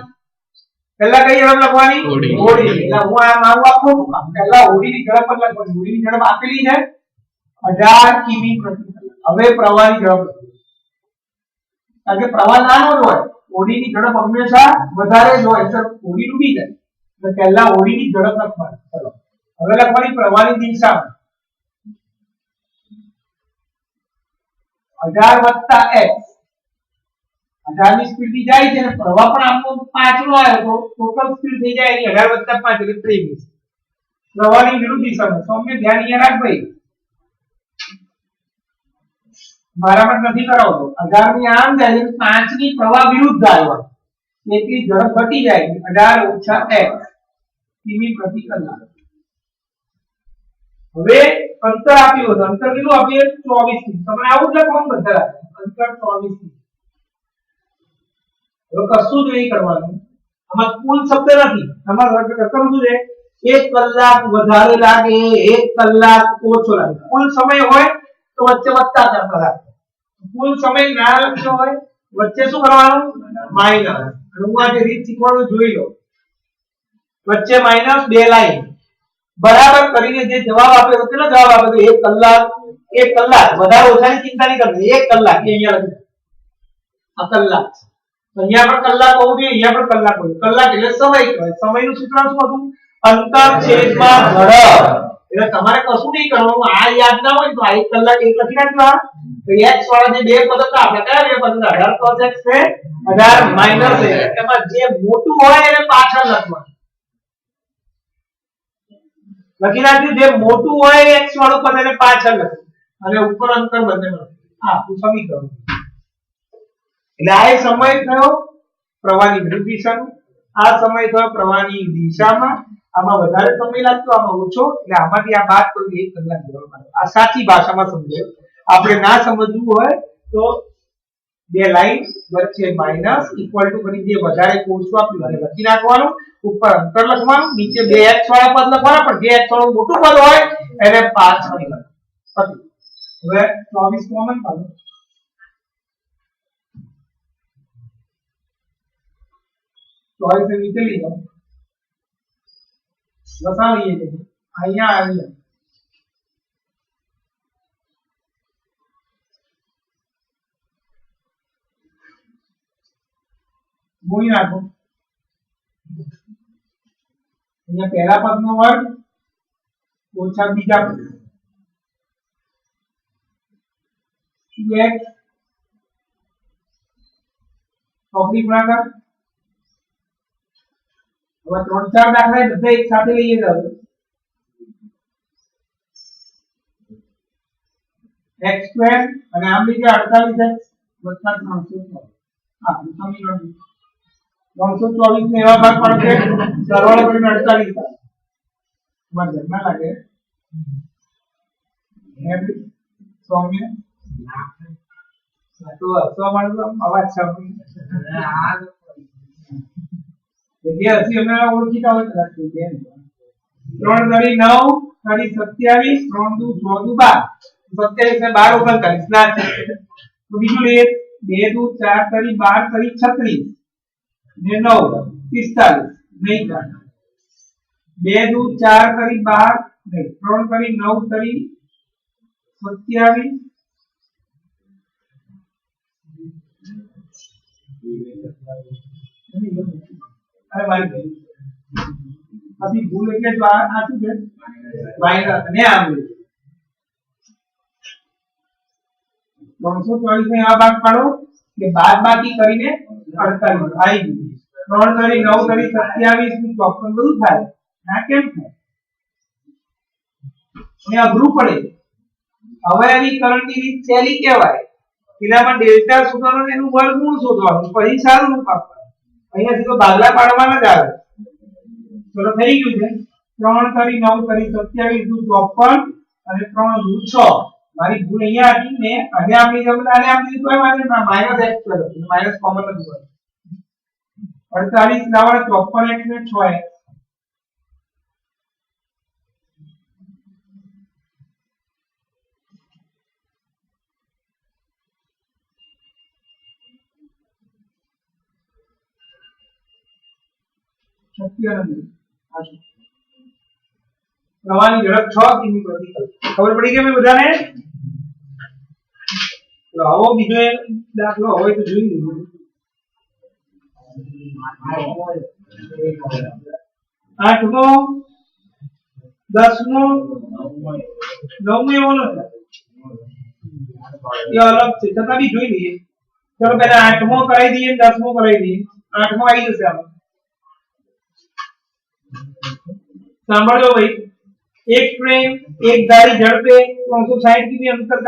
A: પહેલા કઈ ઝડપ લખવાની? હોડી. એટલે હું આ મારું આખું પહેલા હોડીની ઝડપ જ લખવાની. હોડીની ઝડપ આપેલી છે 18 કિમી પ્રતિ કલાક. હવે પ્રવાહની ઝડપ કારણ કે પ્રવાહ નાનો જ હોય, હોડીની ઝડપ હંમેશા વધારે જ હોય એટલે હોડી ડૂબી જાય. એટલે પહેલા હોડીની ઝડપ લખવાની. ચલો હવે લખવાની પ્રવાહની દિશામાં 18 + x. 18 ની સ્પીડ થી જાય છે અને પ્રવાહ પણ આપણો 5 નો આવ્યો તો ટોટલ સ્પીડ થઈ જાય એની 18 + 5 એટલે 23. પ્રવાહની વિરુદ્ધ દિશામાં સૌમ્ય ધ્યાન અહીંયા રાખ ભાઈ. મારામાં નથી કરાવતો. 18 ની આમ જાય 5 ની પ્રવાહ વિરુદ્ધ આવ્યો એટલી ઝડપ ઘટી જાય 18 - x કિમી પ્રતિ કલાક. હવે અંતર આપ્યું હતું. અંતર કેટલું આપીએ? 24 કિમી. તમને આવું જ લખવાનું બધા. અંતર 24 કિમી. હવે કશું જ નહીં કરવાનું. આમાં કુલ શબ્દ નથી. આમાં રકમ શું છે? 1 કલાક વધારે લાગે, 1 કલાક ઓછો લાગે. કુલ સમય હોય તો વચ્ચે વત્તા કરતા લાગે. કુલ સમય ના લખ્યો હોય વચ્ચે શું કરવાનું? માઈનસ. હું આજે રીત શીખવાડું જોઈ લો. વચ્ચે -2 લાઈન બરાબર કરીને જે જવાબ આપ્યો કેટલો જવાબ આપ્યો? 1 કલાક. 1 કલાક વધારે ઓછાની ચિંતા નહીં કરવાની. 1 કલાક અહીંયા લખી. આ કલાક અહીંયા પણ કલાક હોવું જોઈએ, અહીંયા પણ કલાક હોવું. કલાક એટલે સમય કહેવાય. સમયનું સૂત્ર શું હતું? અંતર છેદમાં ઝડપ. એટલે તમારે કશું નહીં કરવાનું. આ યાદ ના હોય તો આ 1 કલાક 1 લખી નાખજો. તો x વાળા જે બે પદ હતા આપણે કયા બે પદ હતા? 18 cos x છે 18 - x. એમાં જે મોટું હોય એને પાછળ લખવાનું. લખી નાખ્યું. જે મોટું હોય x વાળું પદ એને પાછળ લખવું અને ઉપર અંતર બંને લખવું. આ સમીકરણ. એટલે આ સમય થયો પ્રવાહની વિરુદ્ધ દિશાનો, આ સમય થયો પ્રવાહની દિશામાં. આમાં વધારે સમય લાગતો, આમાં ઓછો. એટલે આમાંથી આ બાદ કરી 1 કલાક જવાબ. આ સાચી ભાષામાં સમજો. આપણે ના સમજવું હોય તો બે લાઈન વચ્ચે માઈનસ ઇક્વલ ટુ કરી જે વધારે કોર્સ આપ્યું અને લખી નાખવાનું. ઉપર અંતર લખવાનું, નીચે 2x વાળા પદ લખવાના. પણ જે x વાળું મોટું પદ હોય એને પાછળ લખવાનું. હવે 24 કોમન પદ ચોઈસ નીચે લઈ જાઓ. લસાવીએ છે અહીંયા અહીંયા ગુણી નાખો. અહીંયા પહેલા પદનો વર્ગ ઓછા બીજા પદ 2x ચોકડી ગુણાકાર હવે 3 4 દાખલા બધા એક સાથે લઈએ જાવ x² અને આમ લીધે 48x વત્તા 324 આ સમીકરણ 324 ને એવા ભાગ પડશે સરવાળો કરીને 48 થાય તમારે ધ્યાન લાગે હેવી સૌમ્ય તો હસવા માંડો અવાજ સાંભળી જે હસી અમે ઓળખીતા હોય કદાચ તો 3 તારી 9 તારી 27 3 દુ 6 દુ 12 27 ને 12 39 ના છે તો બીજું લઈએ 2 દુ 4 તારી 12 તારી 36 ને 9 45 નહીં થાય 2 દુ 4 તારી 12 નહીં 3 તારી 9 તારી 27 अरे भाई अभी भूल એટલે તો આ શું છે માઈનસ ને આમ 340 ને આ ભાગ પાડો કે બાદ બાકી કરીને 48 આવી ગયું 3 તારી 9 તારી 27 નું 54 બધું થાય ના કેમ થાય અને અઘરું પડે હવે આવી કરણની રીત ચેલી કહેવાય એનામાં ડેલ્ટા શોધવાનું એનું વર્ગમૂળ શોધવાનું પછી સારું રૂપ આપવાનું અહીંયા સીધો ભાગલા પાડવાના જ આવે ચલો થઈ ગયું છે 3 તારી 9 તારી 27 દુ 54 અને 3 દુ 6 મારી ભૂલ અહીંયા હતી ને અને આપણી જમણે આને આમ દીધું તો મારે -x પર માઈનસ કોમન જ હોય 48 લાવવા 54x ને 6x પ્રવાહની ઝડપ 6 કિમી પ્રતિ કલાક ખબર પડી કે મે બધાને તો આવો બીજો દાખલો હોય તો જોઈ લીધું 8મો 10મો 9મો એવો નથી ये अलग से छता भी જોઈ લઈએ ચલો પહેલા 8મો કરાવી દઈએ 10મો કરાવી દઈએ 8મો આવી જશે આમાં સાંભળો ભાઈ એક ટ્રેન એક ગાડી ઝડપે 360 કિમી અંતર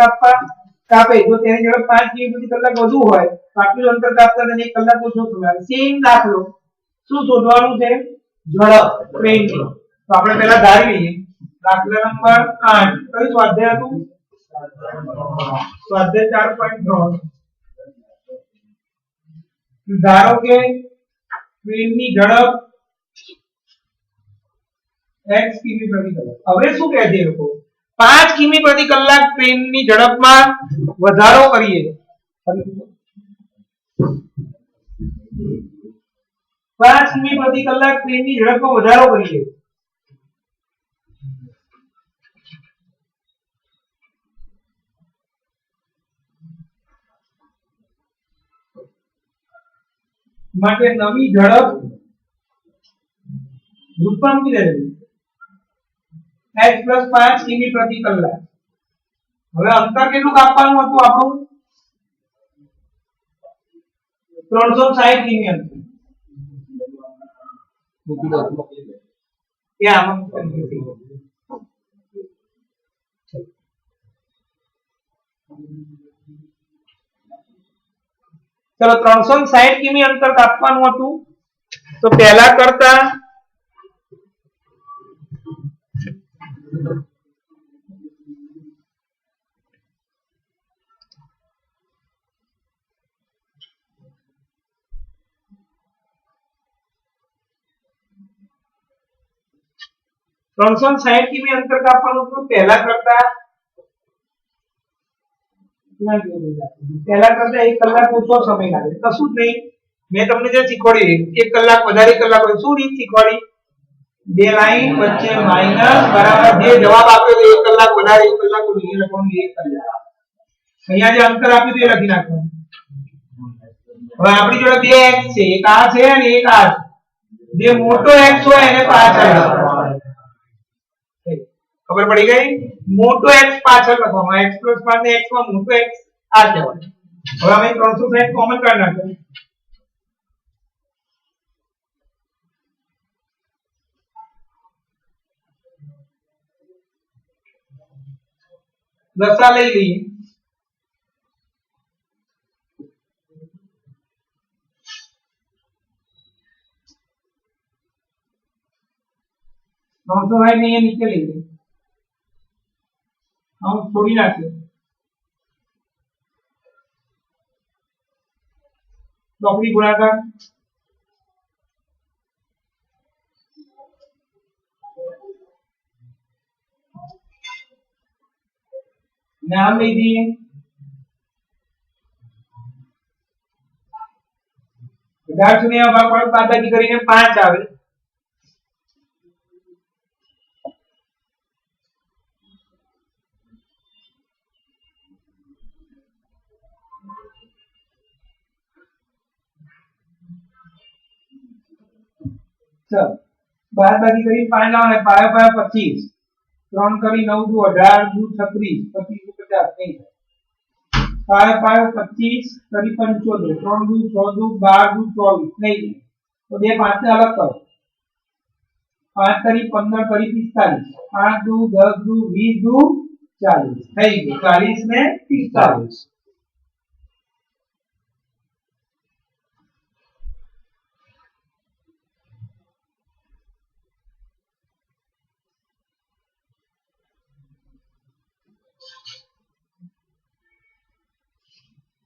A: કાપે જો તેની ઝડપ 5 કિમી પ્રતિ કલાક વધુ હોય તો આટલું અંતર કાપતા તેને 1 કલાક ઓછો સમય લાગે સેમ દાખલો શું શોધવાનું છે ઝડપ ટ્રેનની તો આપણે પહેલા ધારી લઈએ દાખલા નંબર 8 કયું સ્વાધ્યાય હતું સ્વાધ્યાય 4.3 ધારો કે ટ્રેનની ઝડપ x કિમી પ્રતિ કલાક હવે શું કહે છે લોકો 5 કિમી પ્રતિ કલાક ટ્રેનની ઝડપમાં વધારો કરીએ 5 કિમી પ્રતિ કલાક ટ્રેનની ઝડપમાં વધારો કરીએ માટે નવી ઝડપ રૂપાંતરિત લેવી x + 5 કિમી પ્રતિ કલાક હવે અંતર કેટલું કાપવાનું હતું આપણું 360 કિમી અંતર કે આમાં ચલો 360 કિમી અંતર કાપવાનું હતું તો પહેલા કરતા 360 કિમી અંતર કાપવાનું હતું પહેલા કરતા 1 કલાક ઓછો સમય લાગે કશું જ નહીં મેં તમને જે શીખવાડી 1 કલાક વધારે કલાક શું રીત શીખવાડી બે લાઈન વચ્ચે માઈનસ બરાબર જે જવાબ આપ્યો તો 1 કલાક વધારે 1 કલાક ઓછું લખવાનું 1 કલાક અહીંયા જે અંતર આપ્યું તે લખી નાખવાનું હવે આપણી જોડે બે x છે એક આ છે અને એક આ છે જે મોટો x હોય એને પાછળ લખવાનો ખબર પડી ગઈ મોટો x પાછળ લખવાનો x + 5 ને x માં મોટો x આ કહેવાય હવે અમે 360 કોમન કાઢી નાખો લસા લઈ લઈએ. ત્રણસો સાઈઠ અહીંયા નીચે લઈ લઈએ. હું છોડી નાખ્યો. ચોકડી ગુણાકાર નામ લઈ દઈએ. 1800 ને બાદબાકી કરીને 5 આવે. चल बादबाकी કરી 5 લાવને 5 5 25 3 કરી 9 દુ 18 દુ 36 25 50 થઈ જાય 5 5 25 કરી 75 3 દુ 6 દુ 12 દુ 24 નહીં તો બે 5 ને અલગ કરો 5 કરી 15 કરી 45 5 દુ 10 દુ 20 દુ 40 થઈ ગયું 40 ને 45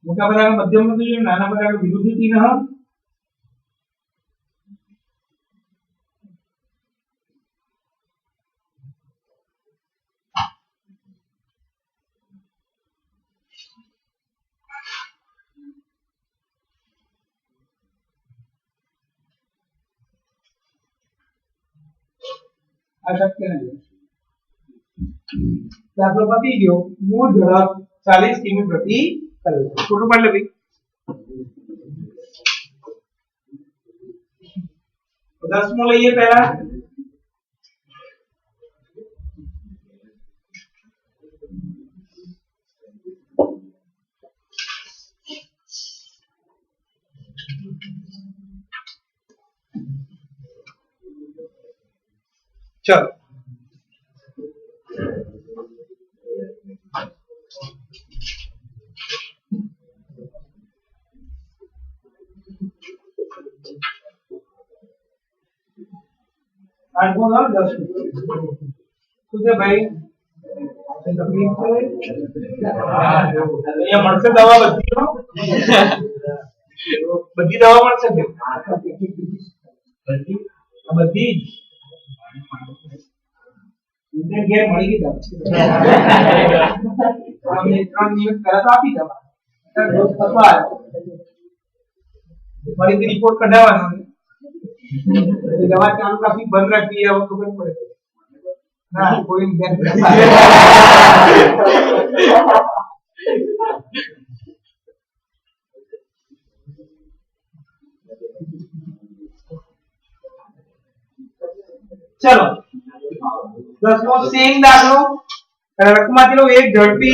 A: मोटा बराबर मध्यम में तो नाना बराबर विरुद्ध चिन्ह अशक्य नहीं दाखलो पती गयो मूळ झड़प 40 किमी प्रति छोटू पढ़ ले भाई तो 10 लईए पहला चलो आज बोला 10 तुझे भाई तकलीफ है ये મળશે દવા બધી દવા મળશે કે બધી ઇન્ડિયન ગેર મળી ગઈ દવા આપણે 3 દિવસ તરત આપી દવા રોજ થતો ફરીથી રિપોર્ટ કઢાવવાનો दवा चालू काफी बंद रखी है वो खबर पड़े ना कोई चलो 10मो सेम दाखलो रकमातीनो एक झड़पी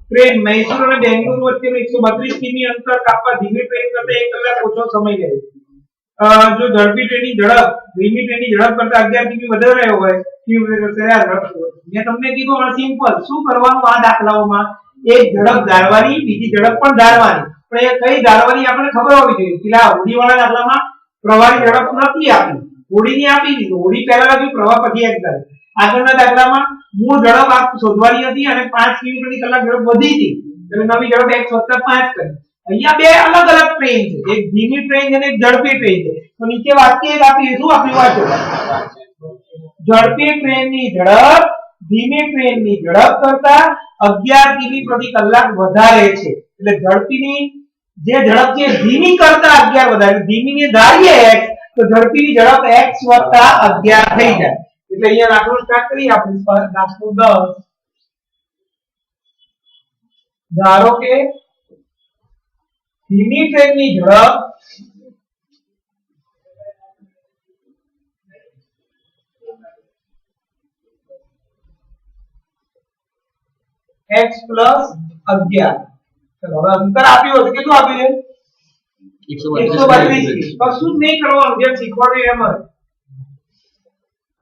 A: ट्रेन मैसूर અને બેંગ્લોર વચ્ચેનો 132 કિમી અંતર કાપવા ધીમી ટ્રેન કરતા 1 કલાક ઓછો સમય લે जो झड़पी ट्रेन की झड़प धीमी ट्रेन की झड़प करता 11 किमी વધારે હોય મેં તમને કીધું આ સિમ્પલ શું કરવાનું આ દાખલાઓમાં એક ઝડપ ધારવાની બીજી ઝડપ પણ ધારવાની પણ એ કઈ ધારવાની આપણને ખબર હોવી જોઈએ પેલા હોડીવાળા દાખલામાં પ્રવાહની ઝડપ નથી આપી હોડીની આપી દીધું હોડી પહેલા લખ્યું પ્રવાહ પછી એક ધાર આગળના દાખલામાં મૂળ ઝડપ આપ શોધવાની હતી અને 5 કિમી પ્રતિ કલાક ઝડપ વધી હતી એટલે નવી ઝડપ 1 + 5 કરી અહીંયા બે અલગ અલગ ટ્રેન છે એક ધીમી ટ્રેન અને એક ઝડપી ટ્રેન છે તો નીચે વાક્ય એક આપી શું આપ્યું વાંચો ઝડપી ટ્રેનની ઝડપ ધીમી ટ્રેનની ઝડપ કરતા 11 કિમી પ્રતિ કલાક વધારે છે એટલે ઝડપીની જે ઝડપ છે ધીમી કરતા 11 વધારે ધીમીને ધારીએ x તો ઝડપીની ઝડપ x + 11 થઈ જાય એટલે અહીંયા દાખલો સ્ટાર્ટ કરીએ આપણે દાખલો 10 ધારો કે धीमी ट्रेन की झड़प x + 11 चलो હવે અંતર આપ્યું છે કેટલું આપ્યું છે 132 કશું જ નહીં કરવાનું જેમ શીખવાડ્યું એમ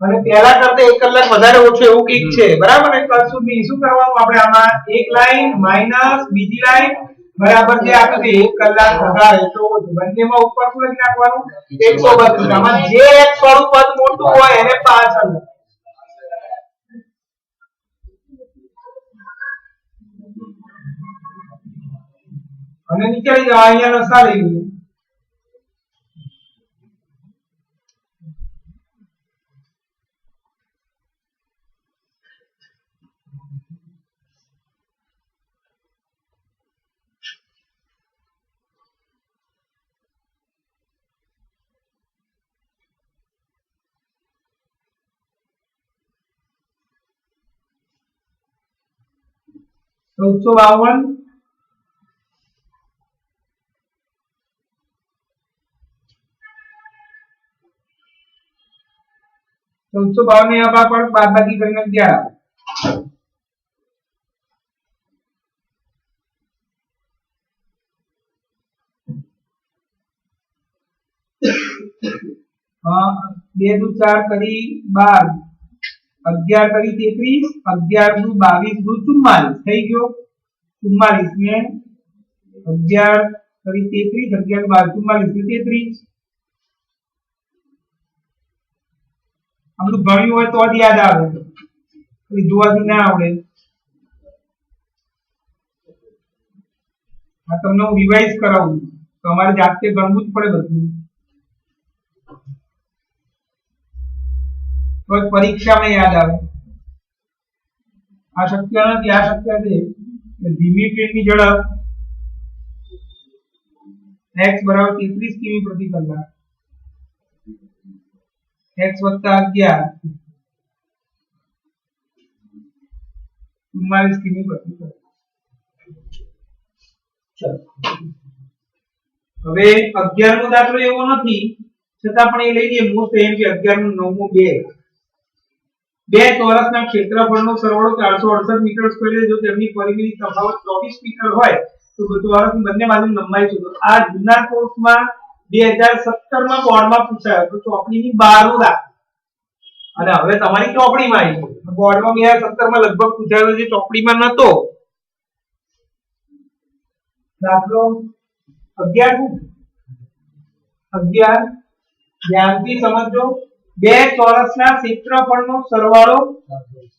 A: અને પહેલા કરતા 1 કલાક વધારે ઓછો એવું કઈક છે બરાબર ને કશું નહીં શું કરવાનું આપણે આમાં એક લાઈન માઈનસ બીજી લાઈન બરાબર જે આપ્યું છે 1 કલાક વધારે તો બંનેમાં ઉપર શું લખી નાખવાનું 132 આમાં જે એક વાળું પદ મોટું હોય એને પાછળ અને નીચે લઈ જવા અહીંયા લસા લઈ લઈએ चौदसो बावन यहाँ पर बाद बाकी करना 11 2 दू 4 करी 12 11 करी 33 11 दू 22 दू 44 થઈ ગયો 44 ને 11 करी 33 11 22 44 ને 33 આ બધું ભણ્યું હોય તો જ યાદ આવે એટલે જોવાથી ના આવડે આ તમને હું રિવાઇઝ કરાવું તમારે જાતે ગણવું જ પડે બધું तो परीक्षा में याद आवे आ शक्य नहीं आ शक्य है धीमी ट्रेन की झड़प x बराबर 33 किमी प्रति कलाक x वत्ता 11 44 किमी प्रति कलाक चलो હવે 11 નો દાખલો એવો નથી છતાં પણ એ લઈ લઈએ મોસ્ટ એમ કે 11 નો 9મો 2 બે ચોરસના ક્ષેત્રફળનો સરવાળો 468 મીટર સ્ક્વેર છે જો તેમની પરિમિતિ તફાવત 24 મીટર હોય તો ચોરસની બંને બાજુની લંબાઈ શોધો આ જૂના કોર્સમાં 2017 માં બોર્ડમાં પૂછાયો તો ચોપડીની બહારનું રાખ અને હવે તમારી ચોપડીમાં આવી બોર્ડમાં 2017 માં લગભગ પૂછાયો છે ચોપડીમાં નતો દાખલો 11 ધ્યાનથી સમજો બે ચોરસના ક્ષેત્રફળનો સરવાળો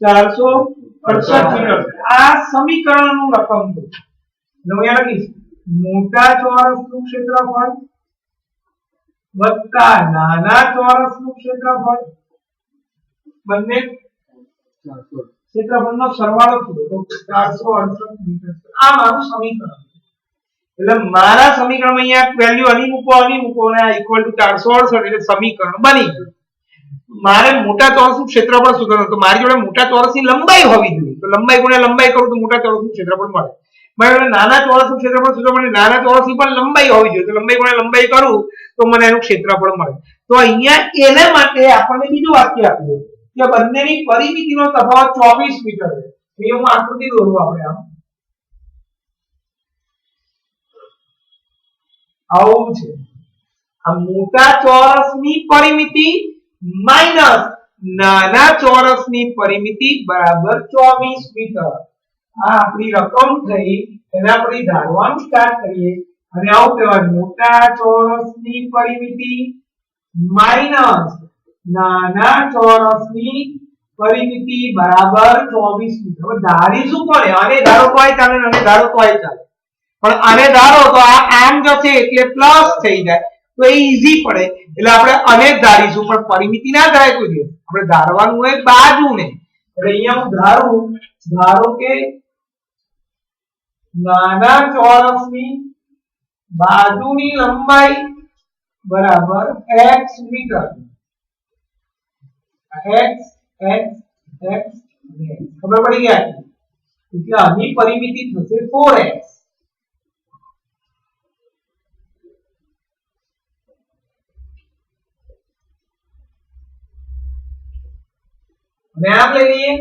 A: 468 મીટર આ સમીકરણનું રકમ છે નોયા લખીશ મોટા ચોરસનું ક્ષેત્રફળ વત્તા નાના ચોરસનું ક્ષેત્રફળ બંને ક્ષેત્રફળનો સરવાળો થયો તો 468 મીટર આ મારું સમીકરણ એટલે મારા સમીકરણમાં અહીંયા વેલ્યુ અહીં મૂકો અને આ ઇક્વલ ટુ 468 એટલે સમીકરણ બની ગયું મારે મોટા ચોરસનું ક્ષેત્રફળ શોધવાનું તો મારી જોડે મોટા ચોરસની લંબાઈ હોવી જોઈએ તો લંબાઈ ગુણ્યા લંબાઈ કરું તો મોટા ચોરસનું ક્ષેત્રફળ મળે મારી જોડે નાના ચોરસનું ક્ષેત્રફળ શોધવા માટે નાના ચોરસની પણ લંબાઈ હોવી જોઈએ તો લંબાઈ ગુણ્યા લંબાઈ કરું તો મને એનું ક્ષેત્રફળ મળે તો અહીંયા એના માટે આપણને બીજું વાક્ય આપ્યું કે બંનેની પરિમિતિનો તફાવત 24 મીટર છે એ હું આકૃતિ દોરું આપણે આવું છે આ મોટા ચોરસની પરિમિતિ माइनस नाना ચોરસની પરિમિતિ બરાબર 24 મીટર આ આપણી રકમ થઈ એના પરથી ધારવાનું સ્ટાર્ટ કરીએ અને આવું કહેવાય મોટા ચોરસની પરિમિતિ માઈનસ નાના ચોરસની પરિમિતિ બરાબર 24 મીટર હવે ધારીશું કોને આને ધારો તોય ચાલે અને ધારો તોય ચાલે પણ આને ધારો તો આ આમ જશે એટલે પ્લસ થઈ જાય तो ये इजी पड़े એટલે આપણે અને ધારીશું પણ પરિમિતિ ના ધારાય કોઈ દિવસ આપણે ધારવાનું હોય બાજુને એટલે અહીંયા હું ધારો કે નાના ચોરસની બાજુની લંબાઈ બરાબર x metre x x x ખબર પડી ગઈ એટલે આની પરિમિતિ થશે 4x मैप ले लिए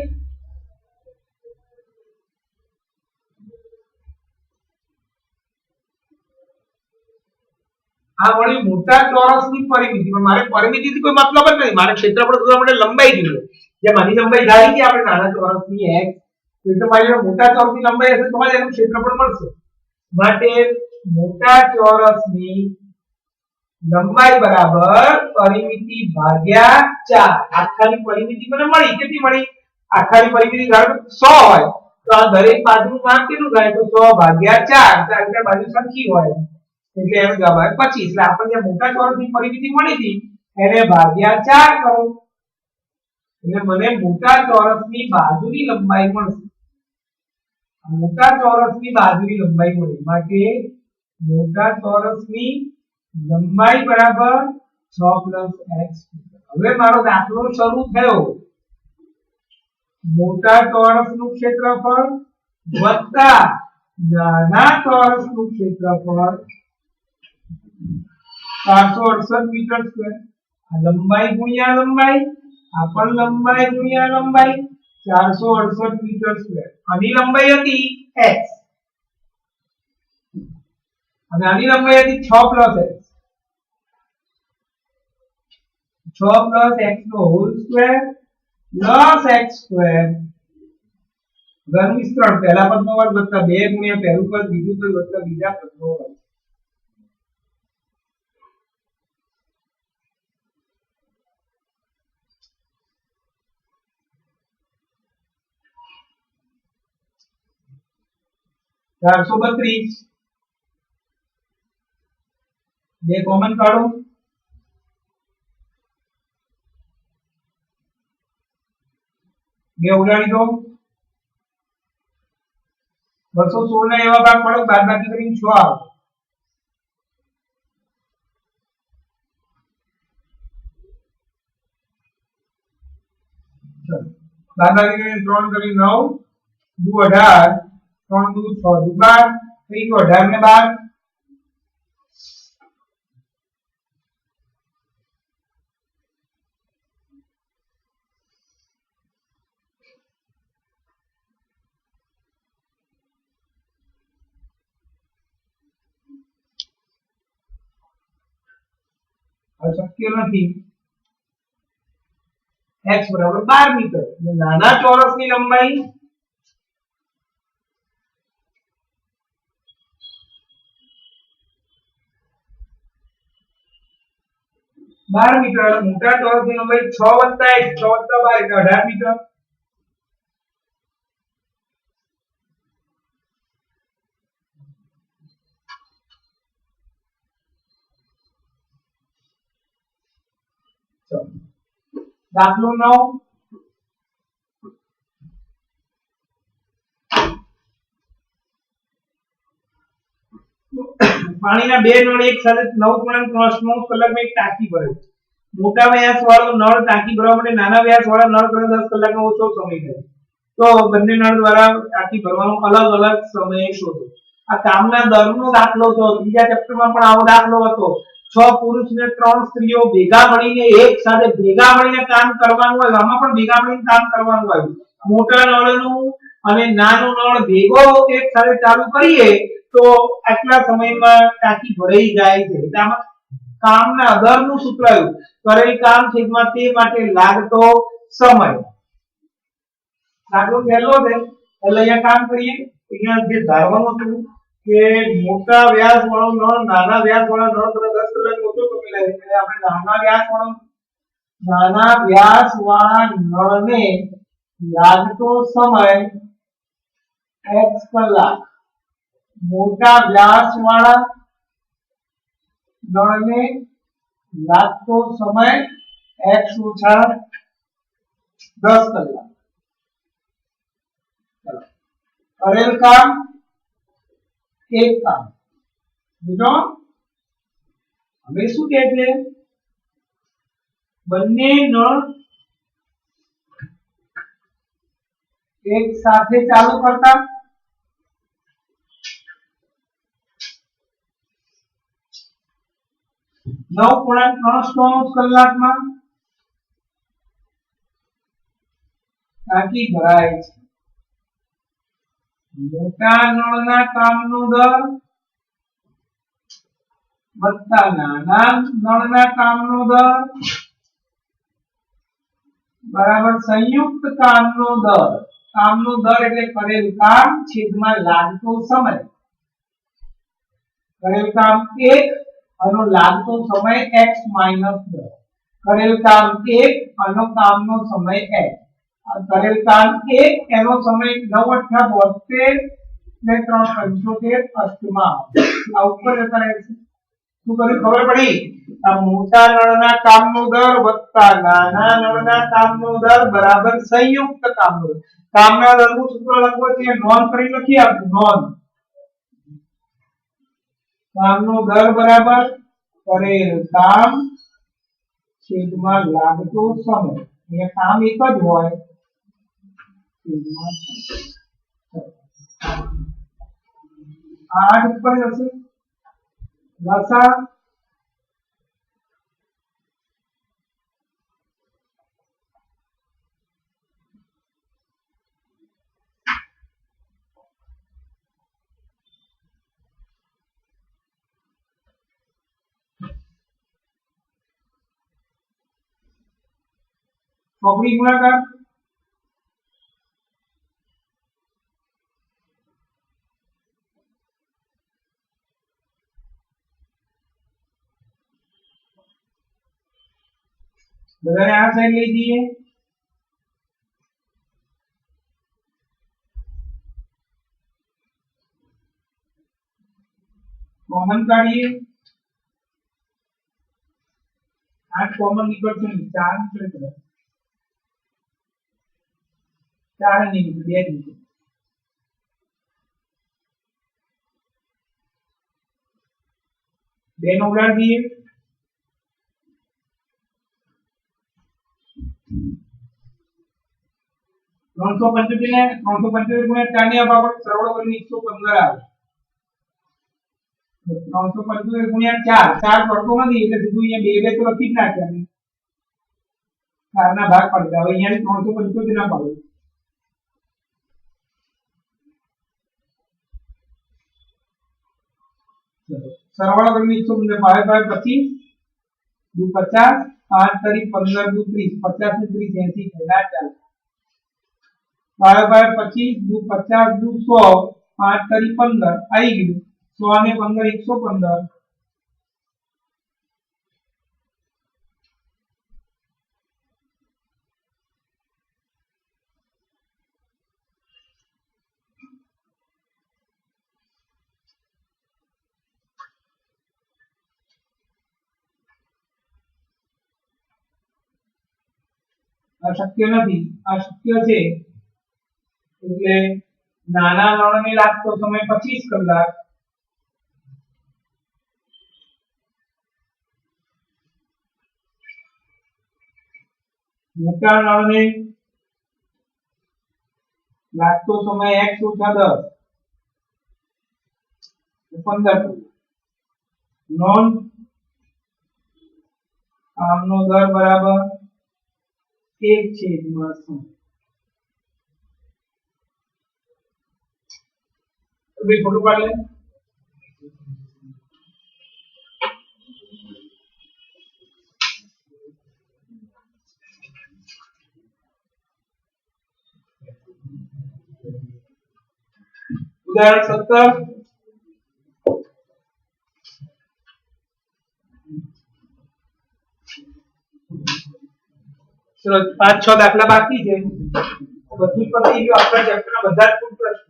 A: આ વળી મોટા ચોરસની પરિમિતિ, પણ મારે પરિમિતિથી કોઈ મતલબ જ નથી, મારે ક્ષેત્રફળ શોધવા માટે લંબાઈ જોઈએ. જે મારી લંબાઈ ધારી કે આપણે નાના ચોરસની x, તો મારી મોટા ચોરસની લંબાઈ હશે તો જ એનું ક્ષેત્રફળ મળશે. માટે મોટા ચોરસની લંબાઈ બરાબર પરિમિતિ ભાગ્યા 4. આખાની પરિમિતિ મને મળી. કેટલી મળી? આખાની પરિમિતિ ધારો કે 100 હોય તો આ દરેક બાજુનું માપ કેટલું થાય? તો 100 ભાગ્યા 4. ચાર બાજુ સરખી હોય એટલે એનો જવાબ આવે 25. એટલે આપણને મોટા ચોરસની પરિમિતિ મળી હતી એને ભાગ્યા 4 કરો એટલે મને મોટા ચોરસની બાજુની લંબાઈ મળશે. મોટા ચોરસની બાજુની લંબાઈ મળી માટે મોટા ચોરસની લંબાઈ બરાબર 6 + x. હવે મારો દાખલો શરૂ થયો. મોટા ચોરસનું ક્ષેત્રફળ વત્તા નાના ચોરસનું ક્ષેત્રફળ 468 મીટર સ્ક્વેર. આ લંબાઈ ગુણ્યા લંબાઈ, આ પણ લંબાઈ ગુણ્યા લંબાઈ, 468 મીટર સ્ક્વેર. આની લંબાઈ હતી x અને આની લંબાઈ હતી 6 + x. 6 + x નો whole square plus x square ઘન વિસ્તરણ પહેલા પદનો વર્ગ વત્તા 2 ગુણ્યા પહેલું પદ બીજું પદ વત્તા બીજા પદનો વર્ગ. ચારસો 32. બે કોમન કાઢો. બે ઉડાડી દો. 216 ના એવા ભાગ પડો બાદબાકી કરીને 6 આવે. બાદબાકી કરીને 3 કરી 9 દુ 18 3 દુ 6 દુ 12 થઈ ગયો 18 ને 12. શક્ય નથી. x બરાબર 12 મીટર. નાના ચોરસની લંબાઈ મીટર. મોટા ચોરસની લંબાઈ 6 + x 6 + 12 એટલે 18 મીટર. દાખલો 9. પાણીના બે નળ એક સાથે 9.39 કલાકમાં એક ટાંકી ભરે છે. મોટા વ્યાસ વાળો નળ ટાંકી ભરવા માટે નાના વ્યાસ વાળા નળ કરતા 10 કલાકનો ઓછો સમય થાય. તો બંને નળ દ્વારા ટાંકી ભરવાનો અલગ અલગ સમય શોધો. આ કામના દરનો દાખલો તો ત્રીજા ચેપ્ટરમાં પણ આવો દાખલો હતો. 6 પુરુષ ને 3 સ્ત્રીઓ ભેગા મળીને એક સાથે ભેગા મળીને કામ કરવાનું હોય. આમાં પણ ભેગા મળીને કામ કરવાનું હોય. મોટા નળનું અને નાનું નળ ભેગો એક સાથે ચાલુ કરીએ તો આટલા સમયમાં ટાંકી ભરાઈ જાય છે. એટલે આમાં કામના દરનું સૂત્ર આવ્યું. કરેલ કામ છેદમાં તે માટે લાગતો સમય. દાખલો પહેલો છે એટલે અહીંયા કામ કરીએ. અહીંયા જે ધારવાનું હતું કે મોટા વ્યાસ વાળો નળ નાના વ્યાસ વાળા નળ કરતા 10 કલાક ઓછો સમય લાગે એટલે આપણે નાના વ્યાસ વાળા નળને લાગતો સમય x કલાક, મોટા વ્યાસ વાળા નળને લાગતો સમય x - 10 કલાક. કરેલ કામ એક કામ. બીજો હવે શું કહે છે? બંને નળ એક સાથે ચાલુ કરતા 9.39 કલાકમાં ટાંકી ભરાય છે. મોટા નળના કામનો દર વત્તા નાના નળના કામનો દર બરાબર સંયુક્ત કામનો દર એટલે કરેલ કામ છેદમાં લાગતો સમય. કરેલ કામ 1 અને લાગતો સમય x - 10. કરેલ કામ 1 અને કામનો સમય x. કરેલ કામ 1 એનો સમય 9 * 8 = 72 ને 3 = 75 અષ્ટમાં. આ ઉપર જતા રહેશે. શું કર્યું ખબર પડી? આ મોટા નળના કામનો દર વત્તા નાના નળના કામનો દર બરાબર સંયુક્ત કામનો દર. કામના દરનું સૂત્ર લખવો છે, નોંધ કરી લખી આપું. નોંધ કામનો દર બરાબર કરેલ કામ છેદમાં લાગતો સમય. અહીંયા કામ એક જ હોય છેદમાં 8 ઉપર જશે લસા ચોકડી ગુણાકાર બધાને આ સાઈડ લઈ જઈએ. કોમન કાઢીએ. 8 કોમન નીકળશે ને 4 નીકળે. 4 નહીં નીકળે, 2 નીકળે. 2 નો ઉડાડી દઈએ. 375 ને 375 ગુણ્યા 4 ની આ સરવાળો કરીને 115 આવે. 375 ગુણ્યા 4 પડતો નથી એટલે સીધું અહીંયા 2 તો લખી જ નાખ્યા. 4 ના ભાગ પડતા. હવે અહીંયા 375 ના પાડો. સરવાળો કરીને 115 5 5 25 2 50 5 તરી 15 2 30 50 ને 30 80 ના ચાલે. 5 5 25 2 50 2 100 5 તરી 15 આવી ગયું. 100 ને 15 115. અશક્ય નથી, અશક્ય છે. એટલે નાના નળને લાગતો સમય 25 કલાક. મોટા નળને લાગતો સમય x - 10 15. નોંધ કામનો દર બરાબર 1/100. તો બે ફોટો પાડ લે. ઉદાહરણ 17. ચલો 5-6 દાખલા બાકી છે. બધું જ પતી ગયું. આપણા ચેપ્ટરના બધા જ પૂર્ણ પ્રશ્ન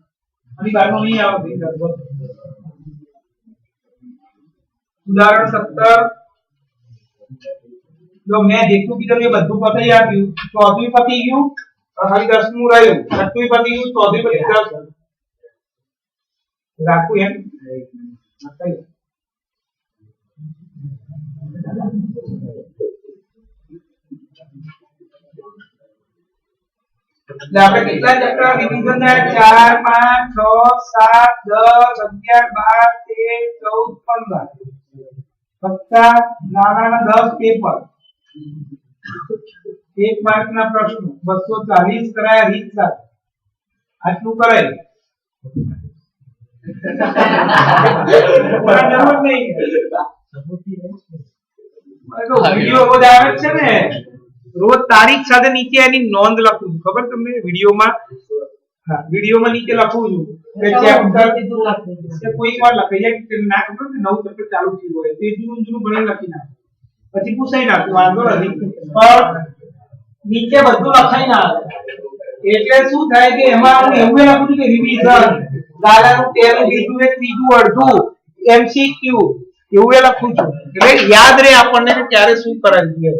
A: આની બહારનો નહીં આવે ભાઈ લગભગ. ઉદાહરણ 17. જો મેં જેટલું કીધું એ બધું પતાઈ આપ્યું. ચોથું પતી ગયું, ખાલી 10મું રહ્યું. છઠ્ઠું પતી ગયું, ચોથું પતી ગયું. રાખું એમ એટલે આપણે કેટલા ચેપ્ટર રિવિઝન ના 4 5 6 7 10 11 12 13 14 15 વત્તા નાના 10 પેપર. 1 માર્ક ના પ્રશ્નો 240 કરાયા રીત સાથે. આટલું કરાય જરૂર નહીં. વિડિયો રોજ આવે છે ને, રોજ તારીખ સાથે નીચે એની નોંધ લખું છું, ખબર તમને વિડિયોમાં? હા, વિડિયોમાં નીચે લખું છું કે ચેપ્ટર કે કોઈ વાર લખાઈ જાય કે ના ખબર કે નવું ચેપ્ટર ચાલુ થયું હોય તો એ જૂનું જૂનું ભણી લખી નાખું, પછી પૂછાઈ નાખું, વાંધો નથી. પણ નીચે બધું લખાઈ ના આવે એટલે શું થાય કે એમાં હું એવું લખું છું કે રિવિઝન, ગાલાનું પહેલું બીજું ને ત્રીજું અડધું, એમસીક્યુ એવું લખું છું એટલે યાદ રહે આપણને કે ક્યારે શું કરવાનું છે.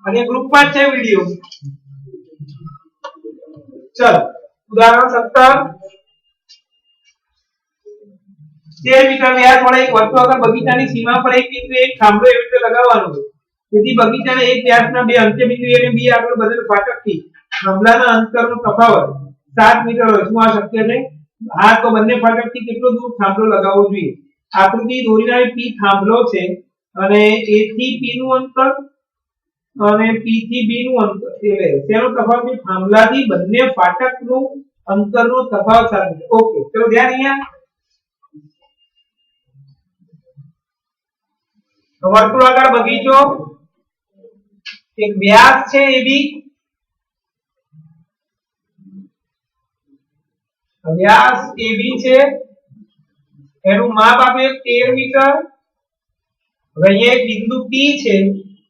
A: અને ગ્રુપમાં છે વિડિયો. ચલો ઉદાહરણ 17, 13 મીટર વ્યાસ વાળા એક વર્તુળાકાર બગીચાની સીમા પર એક બિંદુએ એક થાંભલો એવી રીતે લગાવવાનો છે જેથી બગીચાના એક વ્યાસના બે અંત્ય બિંદુ અને બી આગળ બધેલ ફાટકથી થાંભલાના અંતરનો તફાવત 7 મીટર હોય. શું આ શક્ય છે? હા, તો બંને ફાટકથી કેટલો દૂર થાંભલો લગાવવો જોઈએ? આકૃતિ દોરીને પી થાંભલો છે અને એ થી પી નું અંતર અને પી થી બી નું અંતર એટલે તેનો તફાવત છે થાંભલાથી બંને ફાટકનું અંતરનો તફાવત સાથે. ઓકે, ચલો ધ્યાન અહીંયા વર્તુળાકાર બગીચો, એક વ્યાસ છે એ બી, વ્યાસ એ બી છે, એનું માપ આપે 13 મીટર. હવે અહીંયા એક બિંદુ પી છે,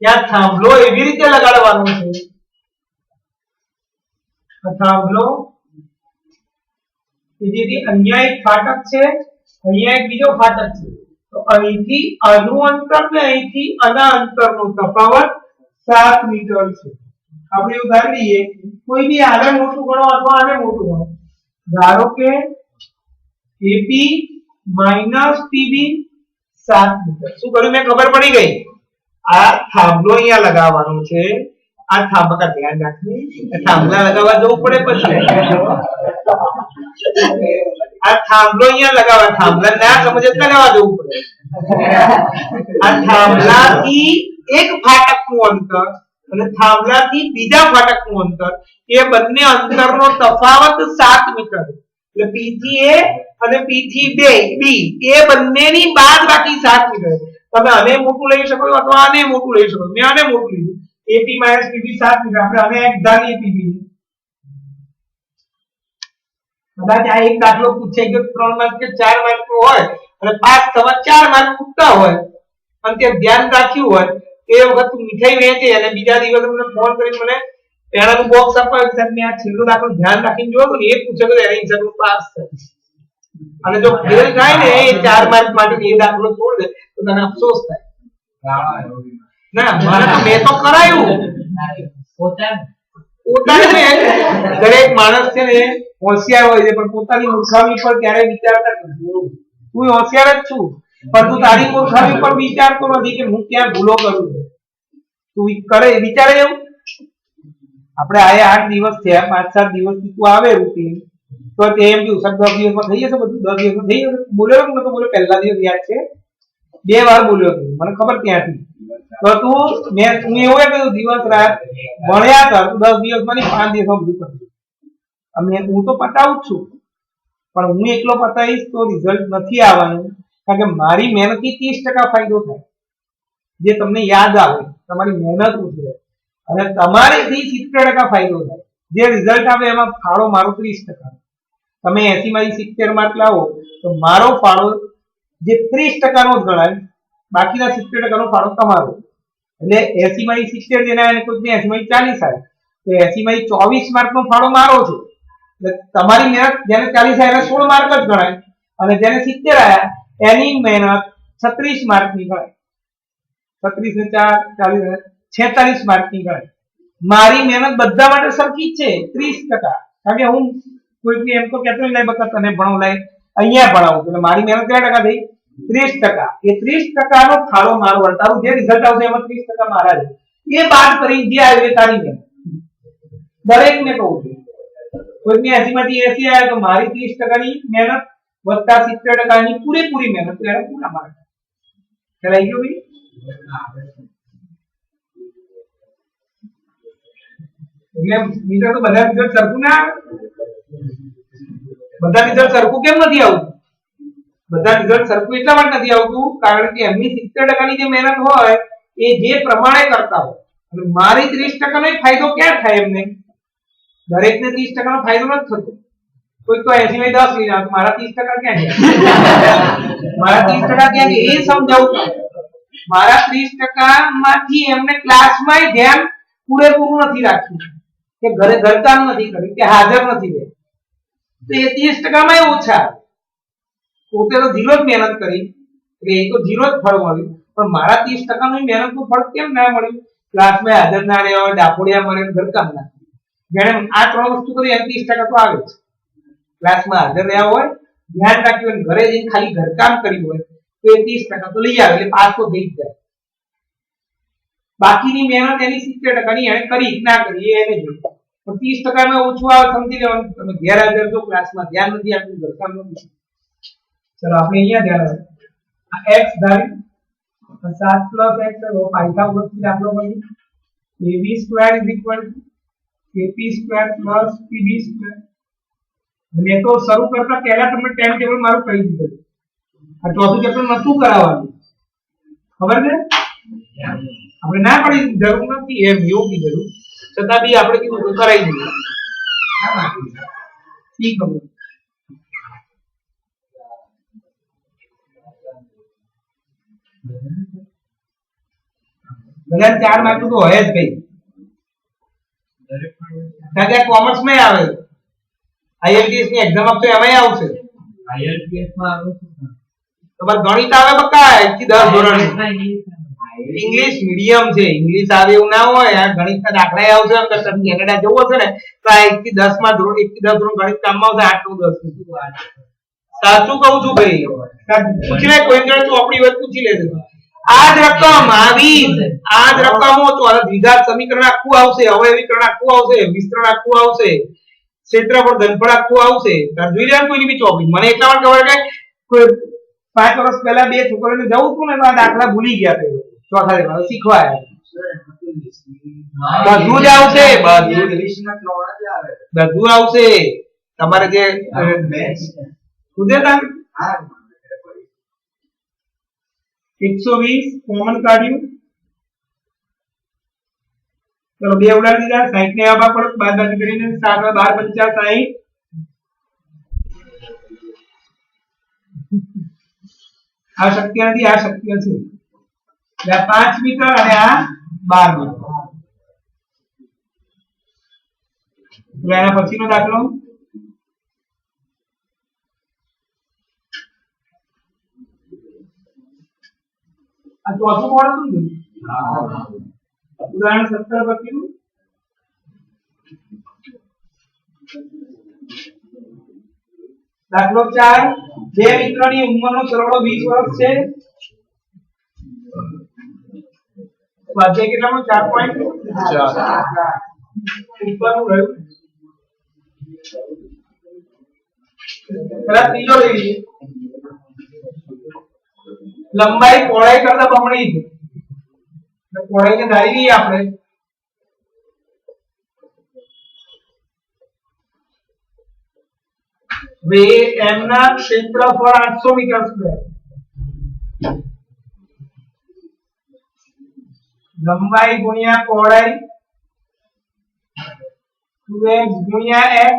A: ત્યાં થાંભલો એવી રીતે લગાડવાનો છે, આ થાંભલો જેથી અહીંયા એક ફાટક છે, અહીંયા એક બીજો ફાટક છે, તો અહીંથી આનું અંતર ને અહીંથી આના અંતરનો તફાવત 7 મીટર છે. આપણે ઉદાહરણ લઈએ, કોઈ બી આને મોટું ગણો અથવા આને મોટું ગણો. ધારો કે AP PB 7 મીટર. શું કર્યું મેં? ખબર પડી ગઈ. આ થાંભલો અહીંયા લગાવવાનો છે, આ થાંભલા કા ધ્યાન રાખી, થાંભલા લગાવવા જવું પડે પછી. આ થાંભલો અહીંયા લગાવવા, થાંભલા ના સમજે લગાવવા જવું પડે. આ થાંભલાથી એક ફાટકનું અંતર અને થાંભલાથી બીજા ફાટકનું અંતર, એ બંને અંતરનો તફાવત 7 મીટર. એટલે P થી A અને P થી B એ બંનેની બાદબાકી 7 મીટર. તમે આને મોટું લઈ શકો અથવા આને મોટું લઈ શકો. મેં આને મોટું લીધું, AP - PB 7 મીટર. આપણે આને એક ધારીએ PB. કદાચ આ એક દાખલો પૂછાઈ ગયો 3 માર્ક કે 4 માર્ક નો હોય અને પાસ થવા 4 માર્ક પૂછતા હોય અને તે ધ્યાન રાખ્યું હોય, એ વખત મીઠાઈ વેચે અને બીજા દિવસે મને ફોન કરીને મને પેણાનું બોક્સ આપ્યું કે મેં આ છેલ્લો દાખલો ધ્યાન રાખીને જોયો તો એ પૂછે કે એના હિસાબે પાસ થાય. અને જો ફેલ થાય ને એ 4 માર્ક માટે એ દાખલો છોડ દે તો તને અફસોસ થાય. ના, મને તો મેં તો કરાયું. પોતાને દરેક માણસ છે ને હોશિયાર હોય છે પણ પોતાની મૂર્ખામી પર ક્યારેય વિચારતા નથી. હું હોશિયાર જ છું પણ તું તારી મૂર્ખામી પર વિચારતો નથી કે હું ક્યાં ભૂલો કરું છું. તું કરે વિચારે એવું. આપણે આયા 8 દિવસ થયા, 5-7 દિવસથી તું આવે રૂટીન તો તે એમ કે સર 10 દિવસમાં થઈ જશે બધું, 10 દિવસમાં થઈ જશે. બોલ્યો કે નતો બોલ્યો? પહેલા દિવસ યાદ છે, 2 વાર બોલ્યો મને ખબર ત્યાંથી. તો તું હું એવું કહ્યું દિવસ રાત ભણ્યા કર, 10 દિવસમાં નહીં 5 દિવસમાં બધું કરશું. હું તો પતાવું જ છું પણ હું એકલો પતાવીશ તો રિઝલ્ટ નથી આવવાનું, કારણ કે મારી મહેનતથી 30% ફાયદો થાય. જે તમને યાદ આવે, તમારી મહેનત ઓછી રહે અને તમારેથી 70% ફાયદો થાય. જે રિઝલ્ટ આવે એમાં ફાળો મારો 30%. તમે 80 માંથી 70 માર્ક લાવો તો મારો ફાળો જે 30% નો જ ગણાય, બાકીના 70% નો ફાળો તમારો. એટલે 80 માંથી 70 જેના આવે કોઈ 80 માંથી 40 આવે તો 80 માંથી 24 માર્ક નો ફાળો મારો છે. એટલે તમારી મહેનત જેને 40 આવે એને 16 માર્ક જ ગણાય અને જેને 70 આયા એની મહેનત 36 માર્ક ની ગણાય. 36 ને 4 40 46 માર્ક ની ગણાય. મારી મહેનત બધા માટે સરખી જ છે 30%. કારણ કે હું કોઈકને એમ તો કહેતો નહીં બકા તને ભણાવ લાય અહીંયા ભણાવું, એટલે મારી મહેનત કેટલા ટકા થઈ? 30%. એ 30% નો ફાળો મારો. તારું જે રિઝલ્ટ આવશે એમાં 30% મારા છે. એ બાદ કરી જે આવે તારી મહેનત. દરેકને કહું છું, કોઈકને 80 માંથી 80 આવે તો મારી 30% ની મહેનત વત્તા 70% ની પૂરેપૂરી મહેનત, એટલે પૂરા માર્ક. ખ્યાલ આવી ગયો ભાઈ? એટલે મીટર તો બધા રિઝલ્ટ સરખું ના આવે. બધા રિઝલ્ટ સરખું કેમ નથી આવતું? બધા રિઝલ્ટ સરખું એટલા માટે નથી આવતું કારણ કે એમની 70% ની જે મહેનત હોય એ જે પ્રમાણે કરતા હોય અને મારી 30% નો ફાયદો ક્યાં થાય એમને દરેકને 30% નો ફાયદો નથી થતો કોઈ તો 80 માં 10 લઈ જાય મારા 30% ક્યાં ગયા મારા 30% ક્યાં ગયા એ સમજાવવું મારા 30% માંથી એમને ક્લાસમાં ધ્યાન પૂરેપૂરું નથી રાખ્યું કે ઘરે ઘરકામ નથી કર્યું કે હાજર નથી રહે તો એ 30% માં ઓછા પોતે તો ઝીરો જ મહેનત કરી એટલે એ તો ઝીરો જ ફળ મળ્યું પણ મારા 30% ની મહેનતનું ફળ કેમ ના મળ્યું ક્લાસમાં હાજર ના રહ્યા ડાપોડિયા મળે ઘરકામ ના જેણે આ ત્રણ વસ્તુ કરી એ 30% તો આવે છે ક્લાસમાં હાજર રહ્યા હોય ધ્યાન રાખ્યું અને ઘરે જઈને ખાલી ઘરકામ કર્યું હોય તો એ 30% તો લઈ આવે એટલે પાસ તો થઈ જ જાય બાકીની મહેનત એની 70% ની એને કરી ના કરી એને જોઈ પણ 30% માં ઓછું આવે સમજી લેવાનું તમે ગેરહાજર છો ક્લાસમાં ધ્યાન નથી આપ્યું ઘરકામ નથી ચલો આપણે અહીંયા ધ્યાન આ x ધારી 7 + x તો પાયથાગોરસ થી દાખલો પડી ab² = ap² + pb². મેં તો શરૂ કરતા પહેલા તમને ટાઈમ ટેબલ મારું કહી દીધું આ ચોથું ચેપ્ટર નતું કરાવવાનું ખબર છે આપણે ના પડી જરૂર નથી એમ એવું કીધું છતાં બી આપણે કીધું કરાવી દીધું સી ખબર બધા 4 માર્ક તો હોય જ ભાઈ દરેક કોમર્સ માં આવે આઈએલટીએસ ની એક્ઝામ આપતો એમાંય આવશે આઈએલટીએસ માં આવે તમાર ગણિત આવે બકા 1 થી 10 ધોરણ ઇંગ્લિશ મીડિયમ છે ઇંગ્લિશ આવે એવું ના હોય આ ગણિતના દાખલા આવશે એમ કે તમે કેનેડા જવું હશે ને તો 1 થી 10 માં ધોરણ 1 થી 10 ધોરણ ગણિત કામમાં આવશે 8 થી 10 સાચું કહું છું ભાઈ પૂછી લે કોઈ જણ ચોપડી હોય પૂછી લેજે આ જ રકમ આવી આ જ રકમો તો દ્વિઘાત સમીકરણ આખું આવશે અવયવીકરણ આખું આવશે વિસ્તરણ આખું આવશે ક્ષેત્રફળ ઘનફળ આખું આવશે તાર જોઈ લેવાનું કોઈની બી ચોપડી મને એટલા માટે ખબર કે 5 વર્ષ પહેલા બે છોકરીઓને જવું હતું ને તો આ દાખલા ભૂલી ગયા તે ચોથા લેવા શીખવાય બધું જ આવશે બધું આવશે તમારે જે ઉદયતાન 120 કોમન કાઢ્યું ચલો બે ઉડાડી દીધા 60 ને આવા પડે બાદબાકી કરીને 7 12 50 60 આ શક્ય નથી આ શક્ય છે એટલે 5 મીટર અને આ 12 મીટર એટલે એના પછીનો દાખલો આ ચોથું કોણ હતું ને ઉદાહરણ 17 પરથી દાખલો 4 બે મિત્રની ઉંમરનો સરવાળો 20 વર્ષ છે સ્વાધ્યાય કેટલાનો 4.4 ઉપરનું રહ્યું પેલા ત્રીજો લઈ લઈએ લંબાઈ પહોળાઈ કરતા બમણી છે એટલે પહોળાઈને ધારી લઈએ આપણે હવે એમના ક્ષેત્રફળ 800 મીટર સ્ક્વેર લંબાઈ ગુણ્યા પહોળાઈ 2x ગુણ્યા x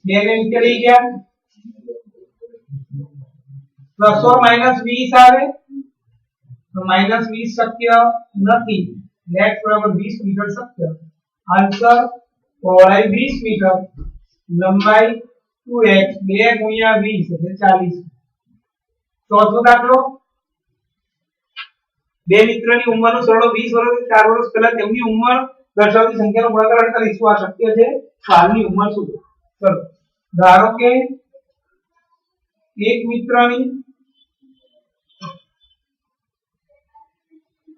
A: બે ને નીચે લઈ ગયા પ્લસ ઓર માઈનસ 20 આવે તો માઈનસ 20 શક્ય નથી x બરાબર 20 મીટર શક્ય આન્સર પહોળાઈ 20 મીટર લંબાઈ 2x 2 ગુણ્યા 20 એટલે 40 ચોથો દાખલો બે મિત્રની ઉંમરનો સરવાળો 20 વર્ષ 4 વર્ષ પહેલા તેમની ઉંમર દર્શાવતી સંખ્યાનો ગુણાકાર 48 આ શક્ય છે હાલની ઉંમર શું ચલો ધારો કે એક મિત્રની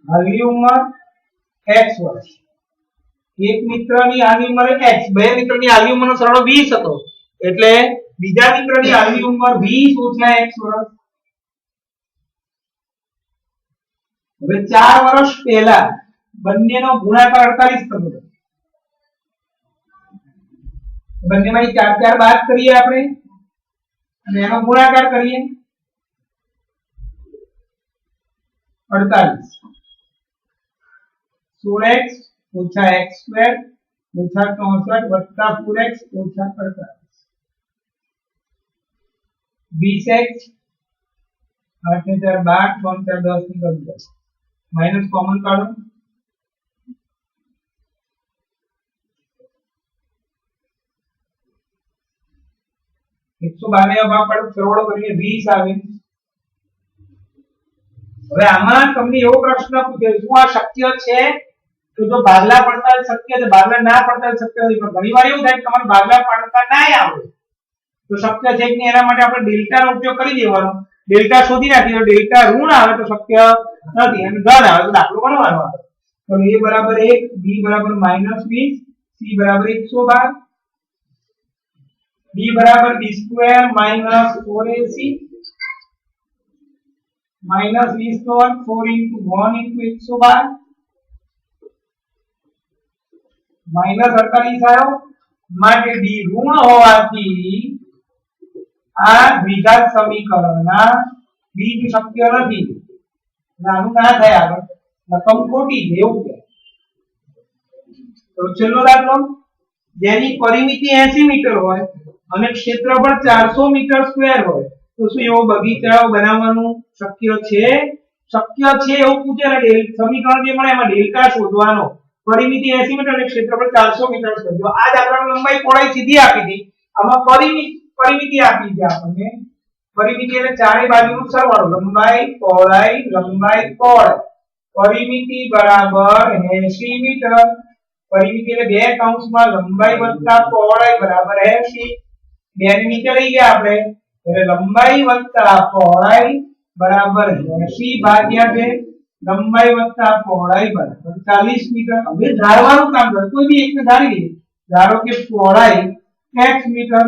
A: હાલની ઉંમર x વર્ષ એક મિત્રની હાલની ઉંમર x બે મિત્રની હાલની ઉંમરનો સરવાળો 20 હતો એટલે બીજા મિત્રની હાલની ઉંમર 20 ઓછા x વર્ષ હવે 4 વર્ષ પહેલા બંનેનો ગુણાકાર 48 થતો બંનેમાંથી 4 4 બાદ કરીએ આપણે અને એનો ગુણાકાર કરીએ 48 16x ઓછા x² ઓછા 64 વત્તા 4x ઓછા 48 20x 8 ને 4 12 3 4 10 ની 10 માઈનસ કોમન કાઢો 112 ભાગ પાડો સરવાળો કરીએ 20 આવે હવે આમાં તમને એવો પ્રશ્ન પૂછે શું આ શક્ય છે તો જો ભાગલા પડતા શક્ય છે ભાગલા ના પડતા શક્ય નથી પણ ઘણીવાર એવું થાય કે તમારે ભાગલા પડતા ના આવડે તો શક્ય છે કે એના માટે આપણે ડેલ્ટા નો ઉપયોગ કરી દેવાનો ડેલ્ટા શોધી નાખીએ તો ડેલ્ટા ઋણ આવે તો શક્ય નથી અને ધન આવે તો દાખલો ગણવાનો આવે તો a બરાબર 1 b બરાબર -20 c બરાબર 112 b बराबर b square minus 4ac minus b square 4 into 1 into 112 minus 48 आयो માટે d ઋણ હોવાથી આ દ્વિઘાત સમીકરણના બીજ શક્ય નથી આનું ના થાય આગળ રકમ ખોટી છે એવું કે તો છેલ્લો દાખલો જેની પરિમિતિ 80 મીટર હોય અને ક્ષેત્રફળ 400 મીટર સ્ક્વેર હોય તો શું એવો બગીચો બનાવવાનું શક્ય છે એવું પૂછે ને સમીકરણ જે મળે એમાં ડેલ્ટા શોધવાનો પરિમિતિ 80 મીટર અને ક્ષેત્રફળ 400 મીટર સ્ક્વેર જો આ દાખલામાં લંબાઈ પહોળાઈ સીધી આપી હતી આમાં પરિમિતિ આપી છે આપણને પરિમિતિ એટલે ચારે બાજુનો સરવાળો લંબાઈ પહોળાઈ પરિમિતિ બરાબર 80 મીટર પરિમિતિ એટલે બે કૌંસમાં લંબાઈ વત્તા પહોળાઈ બરાબર 80 બે ની નીચે લઈ ગયા આપણે એટલે લંબાઈ વત્તા પહોળાઈ બરાબર 80 ભાગ્યા 2 લંબાઈ વત્તા પહોળાઈ બરાબર 40 મીટર હવે ધારવાનું કામ કરો કોઈ બી એકને ધારી લઈએ ધારો કે પહોળાઈ x મીટર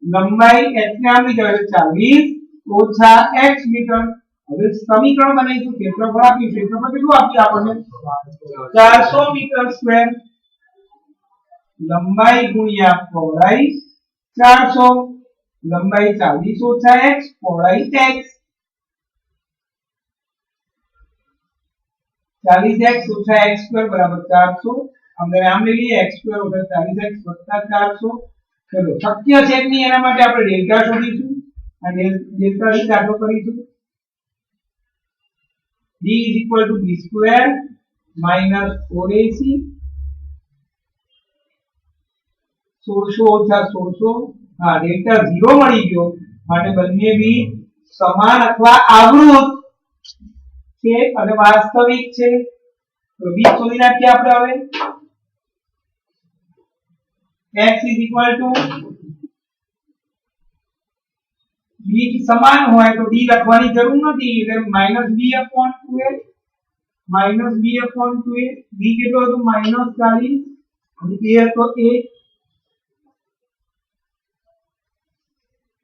A: લંબાઈ h ને આમ લીધો એટલે 40 ઓછા x મીટર હવે સમીકરણ બનાવીશું ક્ષેત્રફળ આપ્યું ક્ષેત્રફળ કેટલું આપ્યું આપણને 400 મીટર સ્ક્વેર લંબાઈ ગુણ્યા પહોળાઈ 400 લંબાઈ 40 ઓછા x પહોળાઈ x 40x ઓછા x સ્ક્વેર બરાબર 400 આપણે આમ લઈ લઈએ x સ્ક્વેર ઓછા 40x વત્તા 400 ચલો શક્ય છે કે નહીં એના માટે આપણે ડેલ્ટા શોધીશું અને ડેલ્ટા ની દાખલો કરીશું d b square minus 4ac 1600 ઓછા 1600 હા ડેલ્ટા 0 મળી ગયો માટે બંને બી સમાન અથવા આવૃત છે અને વાસ્તવિક છે તો b શોધી નાખીએ આપણે હવે x b સમાન હોય તો d લખવાની જરૂર નથી એટલે -b/2a b કેટલો હતો -40 અને a હતો 1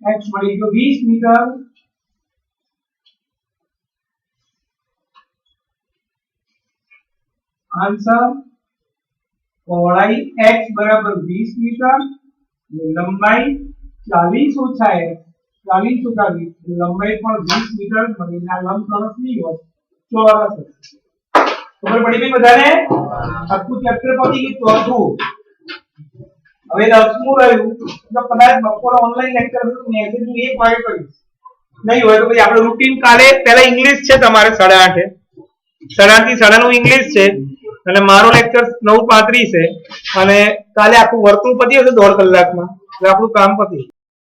A: x મળી ગયો 20 મીટર आंसर पौड़ाई x बराबर 20 मीटर लंबाई 40 ઓછા x 40 ઓછા 20 લંબાઈ પણ 20 મીટર મળીને લંબચોરસ નહીં હોય ચોરસ ખબર પડી ગઈ બધાને આખું ચેપ્ટર પતી ગયું ચોથું હવે 10મું રહ્યું તો કદાચ બપોરે ઓનલાઈન લેક્ચર મેસેજ હું એક વાગે કરીશ નહીં હોય તો પછી આપણે રૂટીન કાલે પહેલા ઇંગ્લિશ છે તમારે 8:30 8:30 થી 9:30 ઇંગ્લિશ છે અને મારો લેક્ચર 9:35 છે અને કાલે આખું વર્તુળ પતી હશે 1.5 કલાકમાં એટલે આપણું કામ પતી